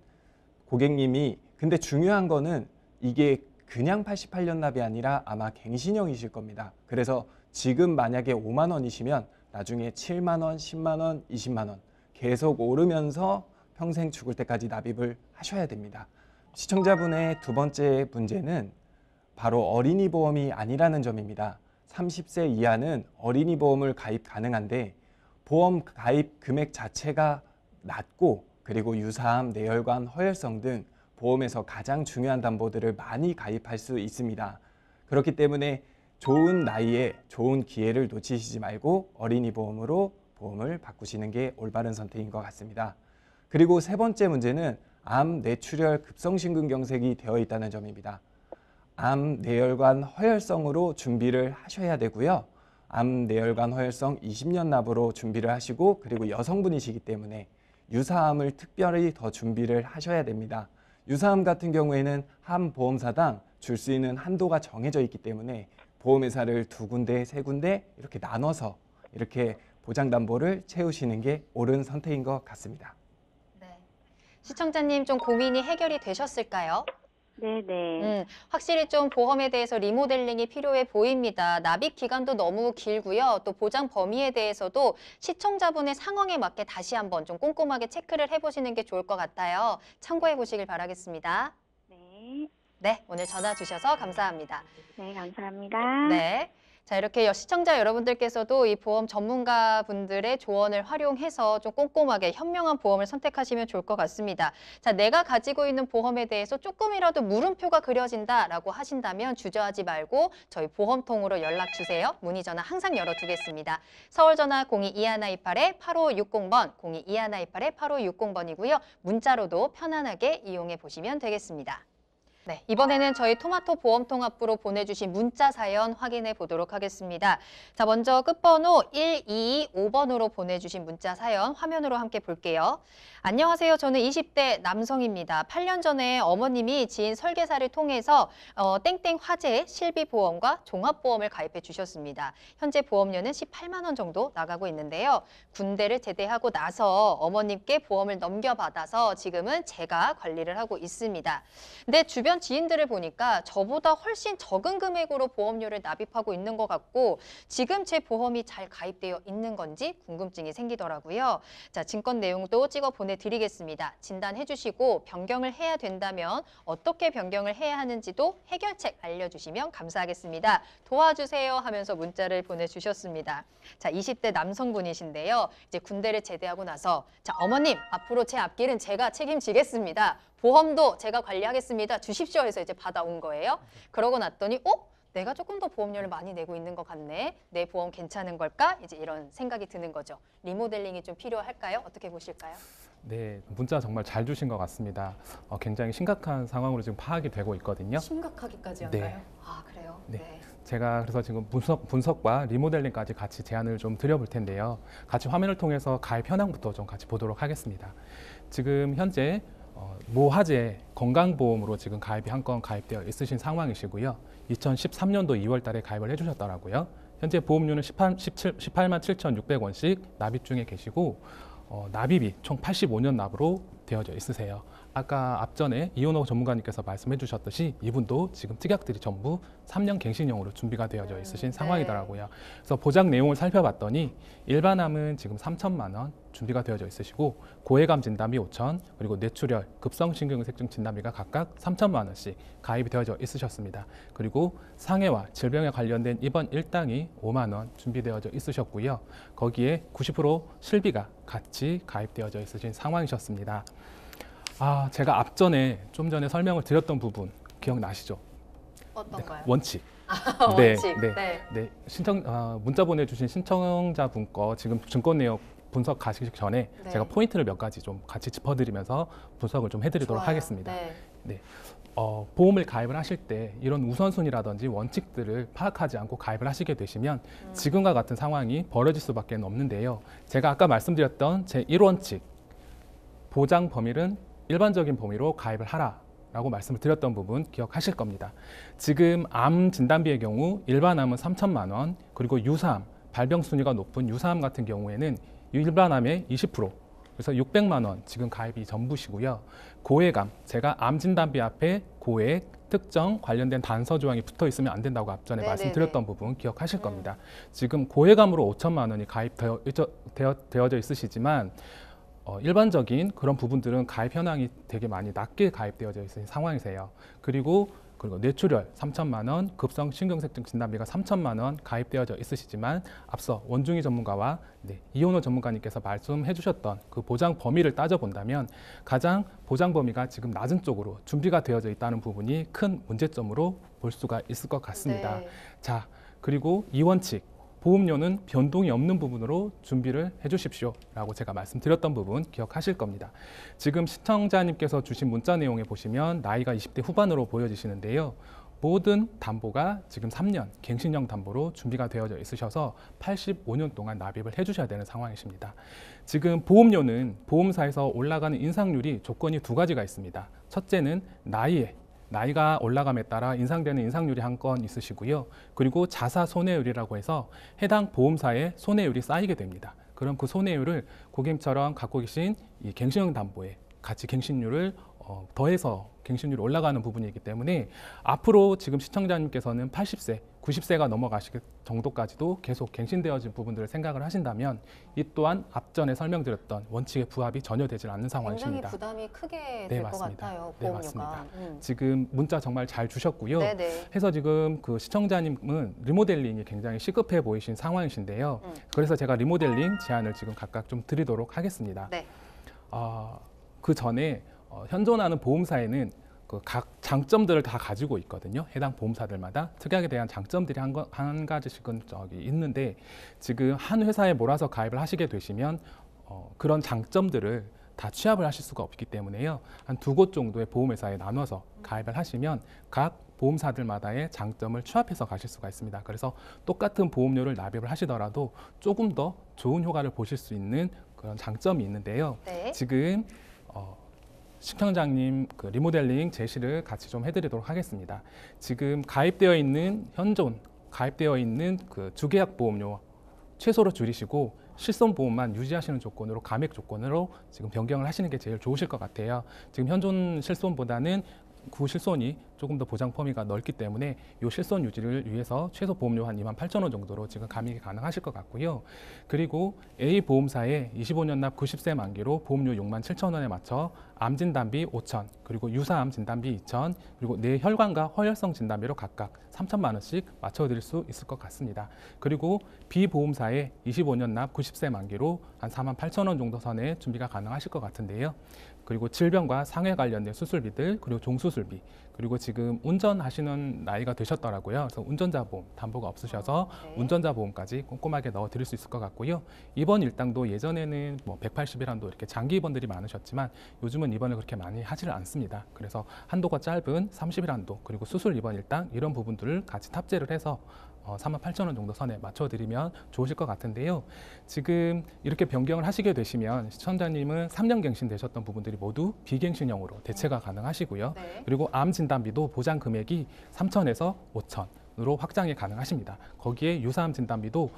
고객님이 근데 중요한 거는 이게 그냥 88년 납이 아니라 아마 갱신형이실 겁니다. 그래서 지금 만약에 5만 원이시면 나중에 7만 원, 10만 원, 20만 원 계속 오르면서 평생 죽을 때까지 납입을 하셔야 됩니다. 시청자분의 두 번째 문제는 바로 어린이 보험이 아니라는 점입니다. 30세 이하는 어린이 보험을 가입 가능한데 보험 가입 금액 자체가 낮고 그리고 유사암, 뇌혈관, 허혈성 등 보험에서 가장 중요한 담보들을 많이 가입할 수 있습니다. 그렇기 때문에 좋은 나이에 좋은 기회를 놓치시지 말고 어린이 보험으로 보험을 바꾸시는 게 올바른 선택인 것 같습니다. 그리고 세 번째 문제는 암, 뇌출혈, 급성심근경색이 되어 있다는 점입니다. 암, 뇌혈관, 허혈성으로 준비를 하셔야 되고요. 암, 뇌혈관, 허혈성 20년 납으로 준비를 하시고 그리고 여성분이시기 때문에 유사암을 특별히 더 준비를 하셔야 됩니다. 유사암 같은 경우에는 한 보험사당 줄 수 있는 한도가 정해져 있기 때문에 보험회사를 2군데, 3군데 이렇게 나눠서 이렇게 보장담보를 채우시는 게 옳은 선택인 것 같습니다. 네. 시청자님 좀 고민이 해결이 되셨을까요? 네네. 확실히 좀 보험에 대해서 리모델링이 필요해 보입니다. 납입 기간도 너무 길고요. 또 보장 범위에 대해서도 시청자분의 상황에 맞게 다시 한번 좀 꼼꼼하게 체크를 해보시는 게 좋을 것 같아요. 참고해 보시길 바라겠습니다. 네. 네, 오늘 전화 주셔서 감사합니다. 네, 감사합니다. 네. 자, 이렇게 시청자 여러분들께서도 이 보험 전문가분들의 조언을 활용해서 좀 꼼꼼하게 현명한 보험을 선택하시면 좋을 것 같습니다. 자, 내가 가지고 있는 보험에 대해서 조금이라도 물음표가 그려진다라고 하신다면 주저하지 말고 저희 보험통으로 연락 주세요. 문의 전화 항상 열어두겠습니다. 서울 전화 02-2128-8560번, 02-2128-8560번이고요. 문자로도 편안하게 이용해 보시면 되겠습니다. 네, 이번에는 저희 토마토 보험통 앞으로 보내주신 문자 사연 확인해 보도록 하겠습니다. 자, 먼저 끝번호 1225번으로 보내주신 문자 사연 화면으로 함께 볼게요. 안녕하세요. 저는 20대 남성입니다. 8년 전에 어머님이 지인 설계사를 통해서 땡땡 화재 실비보험과 종합보험을 가입해 주셨습니다. 현재 보험료는 18만 원 정도 나가고 있는데요. 군대를 제대하고 나서 어머님께 보험을 넘겨받아서 지금은 제가 관리를 하고 있습니다. 근데 주변 지인들을 보니까 저보다 훨씬 적은 금액으로 보험료를 납입하고 있는 것 같고 지금 제 보험이 잘 가입되어 있는 건지 궁금증이 생기더라고요. 자, 증권 내용도 찍어 보내드리겠습니다. 진단해 주시고 변경을 해야 된다면 어떻게 변경을 해야 하는지도 해결책 알려주시면 감사하겠습니다. 도와주세요 하면서 문자를 보내주셨습니다. 자, 20대 남성분이신데요. 이제 군대를 제대하고 나서 자, 어머님 앞으로 제 앞길은 제가 책임지겠습니다. 보험도 제가 관리하겠습니다. 주십시오 해서 이제 받아온 거예요. 그러고 났더니 내가 조금 더 보험료를 많이 내고 있는 것 같네. 내 보험 괜찮은 걸까? 이제 이런 생각이 드는 거죠. 리모델링이 좀 필요할까요? 어떻게 보실까요? 네, 문자 정말 잘 주신 것 같습니다. 굉장히 심각한 상황으로 지금 파악이 되고 있거든요. 심각하기까지 네. 한가요? 아, 그래요? 네. 제가 그래서 지금 분석과 리모델링까지 같이 제안을 좀 드려볼 텐데요. 같이 화면을 통해서 가입 현황부터 좀 같이 보도록 하겠습니다. 지금 현재 모 화재 건강보험으로 지금 가입이 한 건 가입되어 있으신 상황이시고요. 2013년도 2월 달에 가입을 해주셨더라고요. 현재 보험료는 18만 7,600원씩 납입 중에 계시고 납입이 총 85년 납으로 되어져 있으세요. 아까 앞전에 이온호 전문가님께서 말씀해 주셨듯이 이분도 지금 특약들이 전부 3년 갱신형으로 준비가 되어져 있으신 상황이더라고요. 그래서 보장 내용을 살펴봤더니 일반암은 지금 3천만 원 준비가 되어져 있으시고 고해감 진단비 5천, 그리고 뇌출혈, 급성신경색증 진단비가 각각 3천만 원씩 가입이 되어져 있으셨습니다. 그리고 상해와 질병에 관련된 입원 일당이 5만 원 준비되어져 있으셨고요. 거기에 90% 실비가 같이 가입되어져 있으신 상황이셨습니다. 제가 앞전에 좀 전에 설명을 드렸던 부분 기억나시죠? 어떤가요? 원칙. 원칙. 네. 문자 보내주신 신청자분 거 지금 증권 내역 분석 가시기 전에 제가 포인트를 몇 가지 좀 같이 짚어드리면서 분석을 좀 해드리도록 좋아요. 하겠습니다. 보험을 가입을 하실 때 이런 우선순위라든지 원칙들을 파악하지 않고 가입을 하시게 되시면 지금과 같은 상황이 벌어질 수밖에 없는데요. 제가 아까 말씀드렸던 제1원칙, 보장 범위는 일반적인 범위로 가입을 하라 라고 말씀을 드렸던 부분 기억하실 겁니다. 지금 암 진단비의 경우 일반암은 3천만 원, 그리고 유사암, 발병 순위가 높은 유사암 같은 경우에는 일반암의 20%, 그래서 600만 원 지금 가입이 전부시고요. 고액암, 제가 암 진단비 앞에 고액, 특정 관련된 단서 조항이 붙어 있으면 안 된다고 앞전에 말씀드렸던 부분 기억하실 겁니다. 지금 고액암으로 5천만 원이 가입되어져 있으시지만 일반적인 그런 부분들은 가입 현황이 되게 많이 낮게 가입되어져 있는 상황이세요. 그리고 뇌출혈 3천만 원, 급성신경색증 진단비가 3천만 원 가입되어져 있으시지만 앞서 원중희 전문가와 이온호 전문가님께서 말씀해 주셨던 그 보장 범위를 따져본다면 가장 보장 범위가 지금 낮은 쪽으로 준비가 되어져 있다는 부분이 큰 문제점으로 볼 수가 있을 것 같습니다. 자, 그리고 이원칙. 보험료는 변동이 없는 부분으로 준비를 해주십시오 라고 제가 말씀드렸던 부분 기억하실 겁니다. 지금 시청자님께서 주신 문자 내용에 보시면 나이가 20대 후반으로 보여지시는데요. 모든 담보가 지금 3년 갱신형 담보로 준비가 되어져 있으셔서 85년 동안 납입을 해주셔야 되는 상황이십니다. 지금 보험료는 보험사에서 올라가는 인상률이 조건이 두 가지가 있습니다. 첫째는 나이가 올라감에 따라 인상되는 인상률이 한 건 있으시고요. 그리고 자사 손해율이라고 해서 해당 보험사의 손해율이 쌓이게 됩니다. 그럼 그 손해율을 고객님처럼 갖고 계신 이 갱신형 담보에 같이 갱신율을 더해서 갱신율이 올라가는 부분이기 때문에 앞으로 지금 시청자님께서는 80세, 90세가 넘어가실 정도까지도 계속 갱신되어진 부분들을 생각을 하신다면 이 또한 앞전에 설명드렸던 원칙에 부합이 전혀 되지 않는 상황이십니다. 굉장히 부담이 크게 될 것 같아요. 네, 보험료가. 맞습니다. 지금 문자 정말 잘 주셨고요. 해서 지금 그 시청자님은 리모델링이 굉장히 시급해 보이신 상황이신데요. 그래서 제가 리모델링 제안을 지금 각각 좀 드리도록 하겠습니다. 그 전에 현존하는 보험사에는 그 각 장점들을 다 가지고 있거든요. 해당 보험사들마다 특약에 대한 장점들이 한 가지씩은 있는데 지금 한 회사에 몰아서 가입을 하시게 되시면 그런 장점들을 다 취합을 하실 수가 없기 때문에요. 한 2곳 정도의 보험회사에 나눠서 가입을 하시면 각 보험사들마다의 장점을 취합해서 가실 수가 있습니다. 그래서 똑같은 보험료를 납입을 하시더라도 조금 더 좋은 효과를 보실 수 있는 그런 장점이 있는데요. 지금 시청자님 그 리모델링 제시를 같이 좀 해드리도록 하겠습니다. 지금 가입되어 있는 그 주계약 보험료 최소로 줄이시고 실손보험만 유지하시는 조건으로 감액 조건으로 지금 변경을 하시는 게 제일 좋으실 것 같아요. 지금 현존 실손보다는 구 실손이 조금 더 보장 범위가 넓기 때문에 이 실손 유지를 위해서 최소 보험료 한 28,000원 정도로 지금 감액이 가능하실 것 같고요. 그리고 A 보험사에 25년 납 90세 만기로 보험료 67,000원에 맞춰 암 진단비 5,000, 그리고 유사암 진단비 2,000, 그리고 뇌혈관과 허혈성 진단비로 각각 3천만 원씩 맞춰드릴 수 있을 것 같습니다. 그리고 B 보험사에 25년 납 90세 만기로 한 48,000원 정도 선에 준비가 가능하실 것 같은데요. 그리고 질병과 상해 관련된 수술비들, 그리고 종수술비, 그리고 지금 운전하시는 나이가 되셨더라고요. 그래서 운전자 보험 담보가 없으셔서 네. 운전자 보험까지 꼼꼼하게 넣어 드릴 수 있을 것 같고요. 입원 일당도 예전에는 뭐 180일한도 이렇게 장기 입원들이 많으셨지만 요즘은 입원을 그렇게 많이 하지를 않습니다. 그래서 한도가 짧은 30일 한도 그리고 수술 입원 일당 이런 부분들을 같이 탑재를 해서 48,000원 정도 선에 맞춰드리면 좋으실 것 같은데요. 지금 이렇게 변경을 하시게 되시면 시청자님은 3년 갱신되셨던 부분들이 모두 비갱신형으로 대체가 가능하시고요. 네. 그리고 암 진단비도 보장 금액이 3,000에서 5,000으로 확장이 가능하십니다. 거기에 유사암 진단비도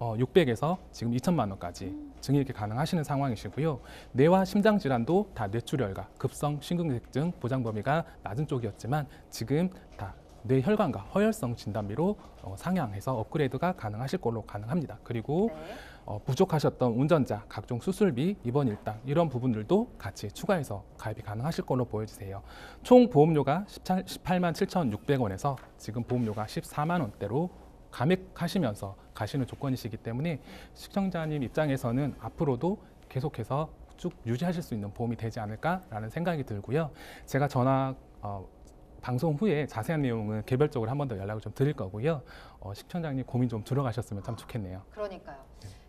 600에서 지금 2천만 원까지 증액이 가능하시는 상황이시고요. 뇌와 심장 질환도 다 뇌출혈과 급성 심근경색증 보장 범위가 낮은 쪽이었지만 지금 다 뇌혈관과 허혈성 진단비로 상향해서 업그레이드가 가능하실 걸로 가능합니다. 그리고 네. 부족하셨던 운전자, 각종 수술비, 입원 일당 이런 부분들도 같이 추가해서 가입이 가능하실 걸로 보여지세요. 총 보험료가 18만 7,600원에서 지금 보험료가 14만 원대로 감액하시면서 가시는 조건이시기 때문에 시청자님 입장에서는 앞으로도 계속해서 쭉 유지하실 수 있는 보험이 되지 않을까라는 생각이 들고요. 제가 방송 후에 자세한 내용은 개별적으로 한 번 더 연락을 좀 드릴 거고요. 시청자님 고민 좀 들어가셨으면 참 좋겠네요. 그러니까요.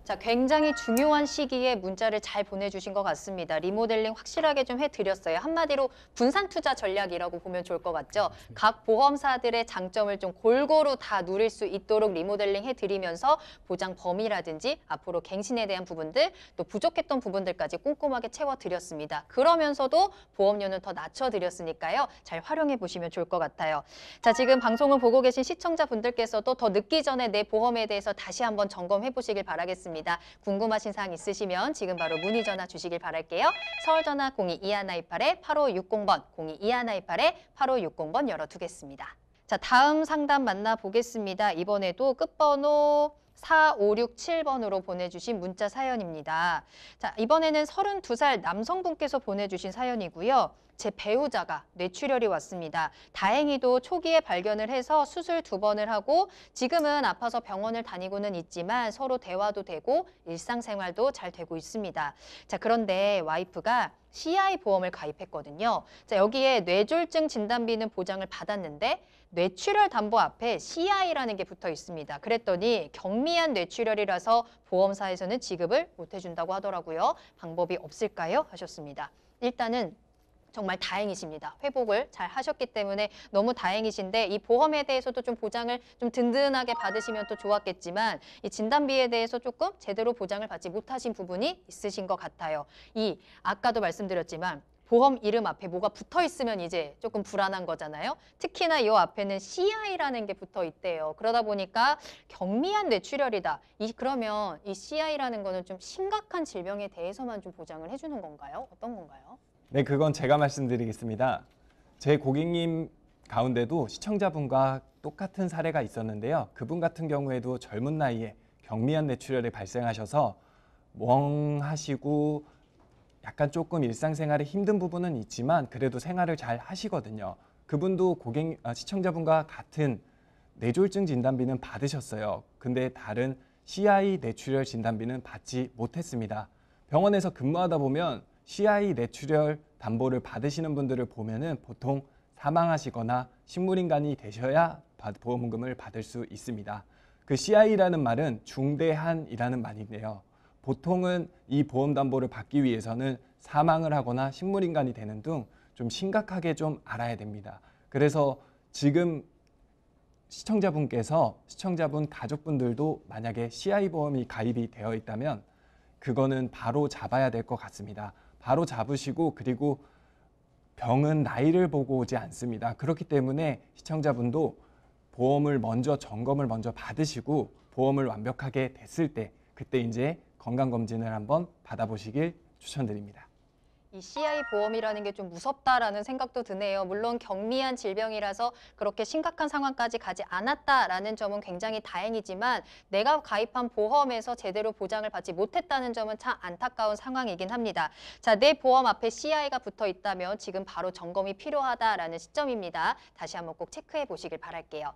자, 굉장히 중요한 시기에 문자를 잘 보내주신 것 같습니다. 리모델링 확실하게 좀 해드렸어요. 한마디로 분산 투자 전략이라고 보면 좋을 것 같죠. 각 보험사들의 장점을 좀 골고루 다 누릴 수 있도록 리모델링 해드리면서 보장 범위라든지 앞으로 갱신에 대한 부분들 또 부족했던 부분들까지 꼼꼼하게 채워드렸습니다. 그러면서도 보험료는 더 낮춰드렸으니까요. 잘 활용해 보시면 좋을 것 같아요. 자, 지금 방송을 보고 계신 시청자분들께서도 더 늦기 전에 내 보험에 대해서 다시 한번 점검해 보시길 바라겠습니다. 궁금하신 사항 있으시면 지금 바로 문의 전화 주시길 바랄게요. 서울 전화 02-2128-8560번, 02-2128-8560번 열어두겠습니다. 자, 다음 상담 만나보겠습니다. 이번에도 끝번호 4567번으로 보내주신 문자 사연입니다. 자, 이번에는 32살 남성분께서 보내주신 사연이고요. 제 배우자가 뇌출혈이 왔습니다. 다행히도 초기에 발견을 해서 수술 2번을 하고 지금은 아파서 병원을 다니고는 있지만 서로 대화도 되고 일상생활도 잘 되고 있습니다. 자, 그런데 와이프가 CI 보험을 가입했거든요. 자, 여기에 뇌졸중 진단비는 보장을 받았는데 뇌출혈 담보 앞에 CI라는 게 붙어 있습니다. 그랬더니 경미한 뇌출혈이라서 보험사에서는 지급을 못 해준다고 하더라고요. 방법이 없을까요? 하셨습니다. 일단은 정말 다행이십니다. 회복을 잘 하셨기 때문에 너무 다행이신데 이 보험에 대해서도 좀 보장을 좀 든든하게 받으시면 또 좋았겠지만 이 진단비에 대해서 조금 제대로 보장을 받지 못하신 부분이 있으신 것 같아요. 아까도 말씀드렸지만 보험 이름 앞에 뭐가 붙어 있으면 이제 조금 불안한 거잖아요. 특히나 이 앞에는 CI라는 게 붙어 있대요. 그러다 보니까 경미한 뇌출혈이다. 그러면 이 CI라는 거는 좀 심각한 질병에 대해서만 좀 보장을 해주는 건가요? 어떤 건가요? 네, 그건 제가 말씀드리겠습니다. 제 고객님 가운데도 시청자분과 똑같은 사례가 있었는데요. 그분 같은 경우에도 젊은 나이에 경미한 뇌출혈이 발생하셔서 멍하시고 약간 조금 일상생활에 힘든 부분은 있지만 그래도 생활을 잘 하시거든요. 그분도 시청자분과 같은 뇌졸중 진단비는 받으셨어요. 근데 다른 CI 뇌출혈 진단비는 받지 못했습니다. 병원에서 근무하다 보면 CI 뇌출혈 담보를 받으시는 분들을 보면은 보통 사망하시거나 식물인간이 되셔야 보험금을 받을 수 있습니다. 그 CI라는 말은 중대한이라는 말인데요. 보통은 이 보험 담보를 받기 위해서는 사망을 하거나 식물인간이 되는 등 좀 심각하게 좀 알아야 됩니다. 그래서 지금 시청자분 가족분들도 만약에 CI 보험이 가입이 되어 있다면 그거는 바로 잡아야 될 것 같습니다. 바로 잡으시고 그리고 병은 나이를 보고 오지 않습니다. 그렇기 때문에 시청자분도 보험을 점검을 먼저 받으시고 보험을 완벽하게 됐을 때 그때 이제 건강검진을 한번 받아보시길 추천드립니다. 이 CI 보험이라는 게 좀 무섭다라는 생각도 드네요. 물론 경미한 질병이라서 그렇게 심각한 상황까지 가지 않았다라는 점은 굉장히 다행이지만 내가 가입한 보험에서 제대로 보장을 받지 못했다는 점은 참 안타까운 상황이긴 합니다. 자, 내 보험 앞에 CI가 붙어 있다면 지금 바로 점검이 필요하다라는 시점입니다. 다시 한번 꼭 체크해 보시길 바랄게요.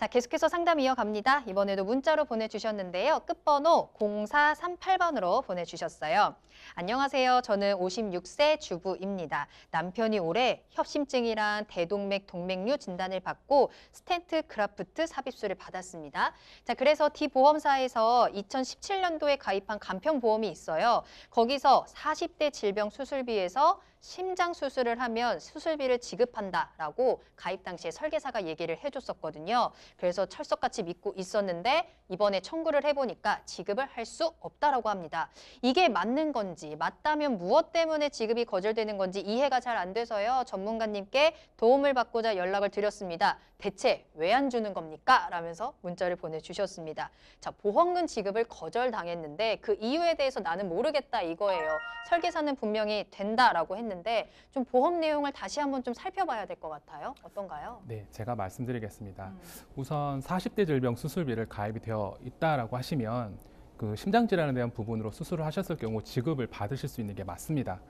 자, 계속해서 상담 이어갑니다. 이번에도 문자로 보내주셨는데요. 끝번호 0438번으로 보내주셨어요. 안녕하세요. 저는 56세 주부입니다. 남편이 올해 협심증이랑 대동맥, 동맥류 진단을 받고 스텐트 그라프트 삽입술을 받았습니다. 자, 그래서 D보험사에서 2017년도에 가입한 간편보험이 있어요. 거기서 40대 질병 수술비에서 심장 수술을 하면 수술비를 지급한다라고 가입 당시에 설계사가 얘기를 해줬었거든요. 그래서 철석같이 믿고 있었는데 이번에 청구를 해보니까 지급을 할 수 없다라고 합니다. 이게 맞는 건지, 맞다면 무엇 때문에 지급이 거절되는 건지 이해가 잘 안 돼서요. 전문가님께 도움을 받고자 연락을 드렸습니다. 대체 왜 안 주는 겁니까? 라면서 문자를 보내주셨습니다. 자, 보험금 지급을 거절당했는데 그 이유에 대해서 나는 모르겠다 이거예요. 설계사는 분명히 된다라고 했는데 좀 보험 내용을 다시 한번 좀 살펴봐야 될 것 같아요. 어떤가요? 네, 제가 말씀드리겠습니다. 우선 40대 질병 수술비를 가입이 되어 있다라고 하시면 그 심장질환에 대한 부분으로 수술을 하셨을 경우 지급을 받으실 수 있는 게 맞습니다.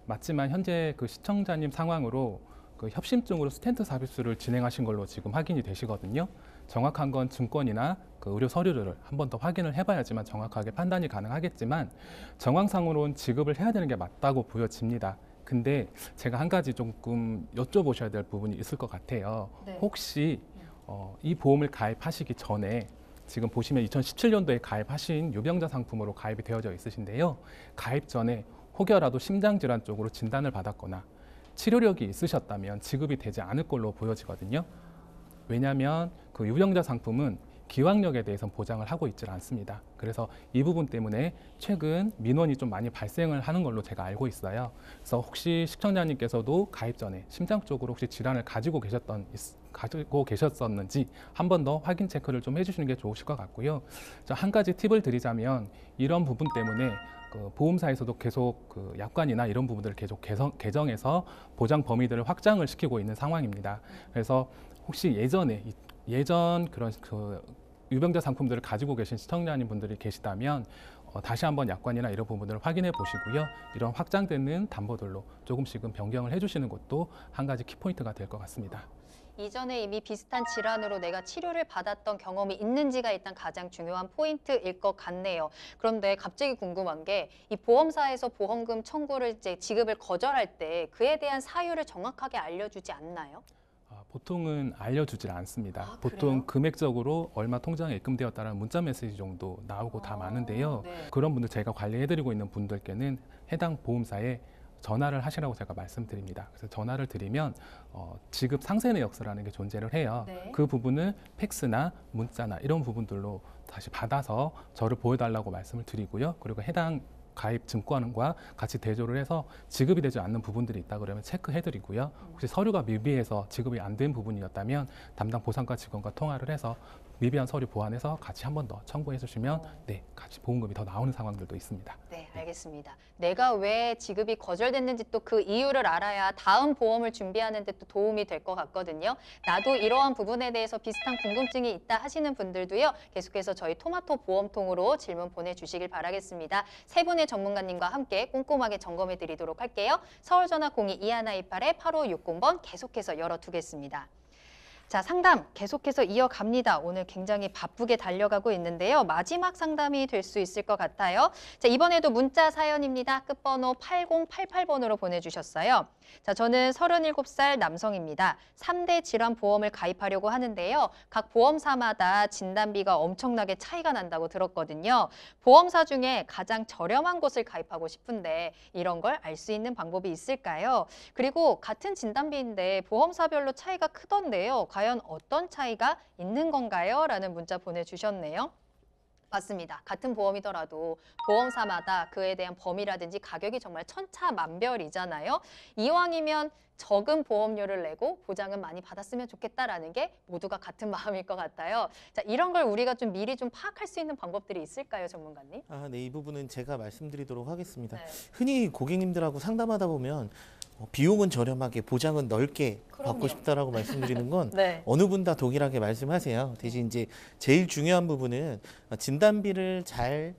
맞지만 현재 그 시청자님 상황으로 그 협심증으로 스텐트 삽입술을 진행하신 걸로 지금 확인이 되시거든요. 정확한 건 증권이나 그 의료 서류를 한 번 더 확인을 해봐야지만 정확하게 판단이 가능하겠지만 정황상으로는 지급을 해야 되는 게 맞다고 보여집니다. 근데 제가 한 가지 조금 여쭤보셔야 될 부분이 있을 것 같아요. 네. 혹시 이 보험을 가입하시기 전에 지금 보시면 2017년도에 가입하신 유병자 상품으로 가입이 되어져 있으신데요. 가입 전에 혹여라도 심장질환 쪽으로 진단을 받았거나 치료력이 있으셨다면 지급이 되지 않을 걸로 보여지거든요. 왜냐하면 그 유병자 상품은 기왕력에 대해서는 보장을 하고 있질 않습니다. 그래서 이 부분 때문에 최근 민원이 좀 많이 발생을 하는 걸로 제가 알고 있어요. 그래서 혹시 시청자님께서도 가입 전에 심장 쪽으로 혹시 질환을 가지고 계셨었는지 한 번 더 확인 체크를 좀 해주시는 게 좋으실 것 같고요. 한 가지 팁을 드리자면 이런 부분 때문에 그 보험사에서도 계속 그 약관이나 이런 부분들을 계속 개정해서 보장 범위들을 확장을 시키고 있는 상황입니다. 그래서 혹시 예전 그런 그 유병자 상품들을 가지고 계신 시청자님 분들이 계시다면 다시 한번 약관이나 이런 부분들을 확인해 보시고요. 이런 확장되는 담보들로 조금씩은 변경을 해주시는 것도 한 가지 키포인트가 될 것 같습니다. 이전에 이미 비슷한 질환으로 내가 치료를 받았던 경험이 있는지가 일단 가장 중요한 포인트일 것 같네요. 그런데 갑자기 궁금한 게 이 보험사에서 보험금 청구를 이제 지급을 거절할 때 그에 대한 사유를 정확하게 알려주지 않나요? 보통은 알려주질 않습니다. 보통 그래요? 금액적으로 얼마 통장에 입금되었다는 문자 메시지 정도 나오고 다 많은데요. 네. 그런 분들 제가 관리해드리고 있는 분들께는 해당 보험사에 전화를 하시라고 제가 말씀드립니다. 그래서 전화를 드리면 지급 상세 내역서라는 게 존재를 해요. 네. 그 부분을 팩스나 문자나 이런 부분들로 다시 받아서 저를 보여달라고 말씀을 드리고요. 그리고 해당 가입 증권과 같이 대조를 해서 지급이 되지 않는 부분들이 있다 그러면 체크해드리고요. 혹시 서류가 미비해서 지급이 안 된 부분이었다면 담당 보상과 직원과 통화를 해서 미비한 서류 보완해서 같이 한 번 더 청구해 주시면 네, 같이 보험금이 더 나오는 상황들도 있습니다. 네, 알겠습니다. 내가 왜 지급이 거절됐는지 또 그 이유를 알아야 다음 보험을 준비하는 데 또 도움이 될 것 같거든요. 나도 이러한 부분에 대해서 비슷한 궁금증이 있다 하시는 분들도요. 계속해서 저희 토마토 보험통으로 질문 보내주시길 바라겠습니다. 세 분의 전문가님과 함께 꼼꼼하게 점검해 드리도록 할게요. 서울전화 02-2128-8560번 계속해서 열어두겠습니다. 자, 상담 계속해서 이어갑니다. 오늘 굉장히 바쁘게 달려가고 있는데요. 마지막 상담이 될 수 있을 것 같아요. 자, 이번에도 문자 사연입니다. 끝번호 8088번으로 보내주셨어요. 자, 저는 37살 남성입니다. 3대 질환 보험을 가입하려고 하는데요. 각 보험사마다 진단비가 엄청나게 차이가 난다고 들었거든요. 보험사 중에 가장 저렴한 곳을 가입하고 싶은데 이런 걸 알 수 있는 방법이 있을까요? 그리고 같은 진단비인데 보험사별로 차이가 크던데요. 과연 어떤 차이가 있는 건가요? 라는 문자 보내주셨네요. 맞습니다. 같은 보험이더라도 보험사마다 그에 대한 범위라든지 가격이 정말 천차만별이잖아요. 이왕이면 적은 보험료를 내고 보장은 많이 받았으면 좋겠다라는 게 모두가 같은 마음일 것 같아요. 자, 이런 걸 우리가 좀 미리 좀 파악할 수 있는 방법들이 있을까요, 전문가님? 네, 이 부분은 제가 말씀드리도록 하겠습니다. 네. 흔히 고객님들하고 상담하다 보면 비용은 저렴하게 보장은 넓게 그럼요. 받고 싶다라고 말씀드리는 건 네. 어느 분 다 동일하게 말씀하세요. 대신 이제 제일 중요한 부분은 진단비를 잘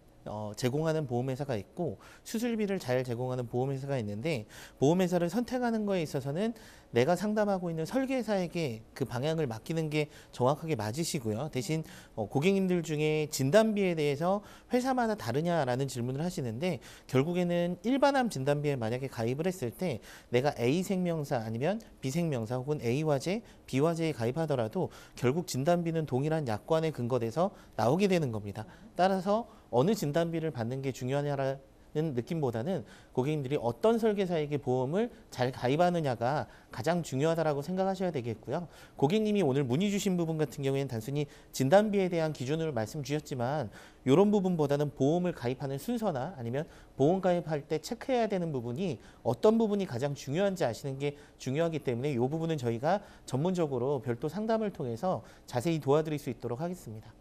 제공하는 보험회사가 있고 수술비를 잘 제공하는 보험회사가 있는데 보험회사를 선택하는 거에 있어서는 내가 상담하고 있는 설계사에게 그 방향을 맡기는 게 정확하게 맞으시고요. 대신 고객님들 중에 진단비에 대해서 회사마다 다르냐라는 질문을 하시는데 결국에는 일반암 진단비에 만약에 가입을 했을 때 내가 A생명사 아니면 B생명사 혹은 A화재, B화재에 가입하더라도 결국 진단비는 동일한 약관에 근거돼서 나오게 되는 겁니다. 따라서 어느 진단비를 받는 게 중요하냐라는 느낌보다는 고객님들이 어떤 설계사에게 보험을 잘 가입하느냐가 가장 중요하다고 생각하셔야 되겠고요. 고객님이 오늘 문의 주신 부분 같은 경우에는 단순히 진단비에 대한 기준으로 말씀 주셨지만 이런 부분보다는 보험을 가입하는 순서나 아니면 보험 가입할 때 체크해야 되는 부분이 어떤 부분이 가장 중요한지 아시는 게 중요하기 때문에 이 부분은 저희가 전문적으로 별도 상담을 통해서 자세히 도와드릴 수 있도록 하겠습니다.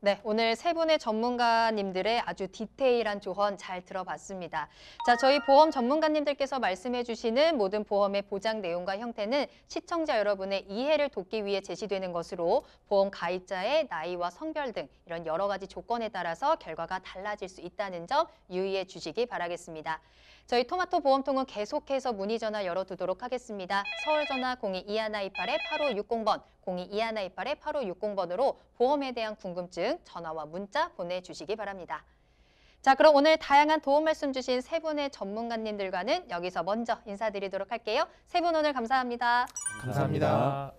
네, 오늘 세 분의 전문가님들의 아주 디테일한 조언 잘 들어봤습니다. 자, 저희 보험 전문가님들께서 말씀해 주시는 모든 보험의 보장 내용과 형태는 시청자 여러분의 이해를 돕기 위해 제시되는 것으로 보험 가입자의 나이와 성별 등 이런 여러 가지 조건에 따라서 결과가 달라질 수 있다는 점 유의해 주시기 바라겠습니다. 저희 토마토 보험통은 계속해서 문의 전화 열어두도록 하겠습니다. 서울 전화 02-2128-8560번, 02-2128-8560번으로 보험에 대한 궁금증 전화와 문자 보내주시기 바랍니다. 자, 그럼 오늘 다양한 도움 말씀 주신 세 분의 전문가님들과는 여기서 먼저 인사드리도록 할게요. 세 분 오늘 감사합니다. 감사합니다.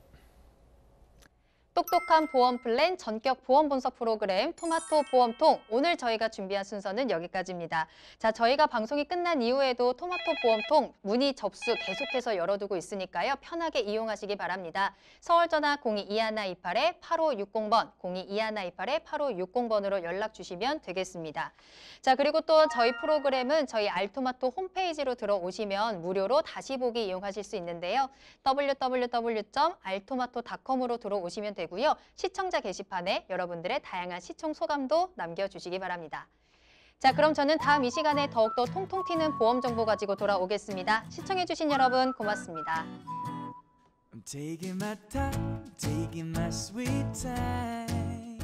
똑똑한 보험 플랜 전격 보험 분석 프로그램 토마토 보험통, 오늘 저희가 준비한 순서는 여기까지입니다. 자, 저희가 방송이 끝난 이후에도 토마토 보험통 문의 접수 계속해서 열어두고 있으니까요. 편하게 이용하시기 바랍니다. 서울 전화 02-2128-8560번, 02-2128-8560번으로 연락 주시면 되겠습니다. 자, 그리고 또 저희 프로그램은 저희 알토마토 홈페이지로 들어오시면 무료로 다시 보기 이용하실 수 있는데요. www.altomato.com으로 들어오시면 되고요. 시청자 게시판에 여러분들의 다양한 시청 소감도 남겨주시기 바랍니다. 자, 그럼 저는 다음 이 시간에 더욱더 통통 튀는 보험 정보 가지고 돌아오겠습니다. 시청해주신 여러분 고맙습니다. I'm taking my time, taking my sweet time.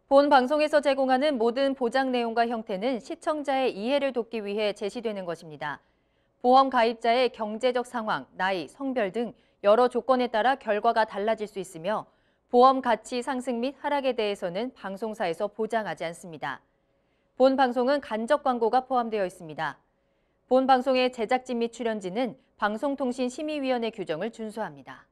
본 방송에서 제공하는 모든 보장 내용과 형태는 시청자의 이해를 돕기 위해 제시되는 것입니다. 보험 가입자의 경제적 상황, 나이, 성별 등 여러 조건에 따라 결과가 달라질 수 있으며 보험 가치 상승 및 하락에 대해서는 방송사에서 보장하지 않습니다. 본 방송은 간접 광고가 포함되어 있습니다. 본 방송의 제작진 및 출연진은 방송통신심의위원회 규정을 준수합니다.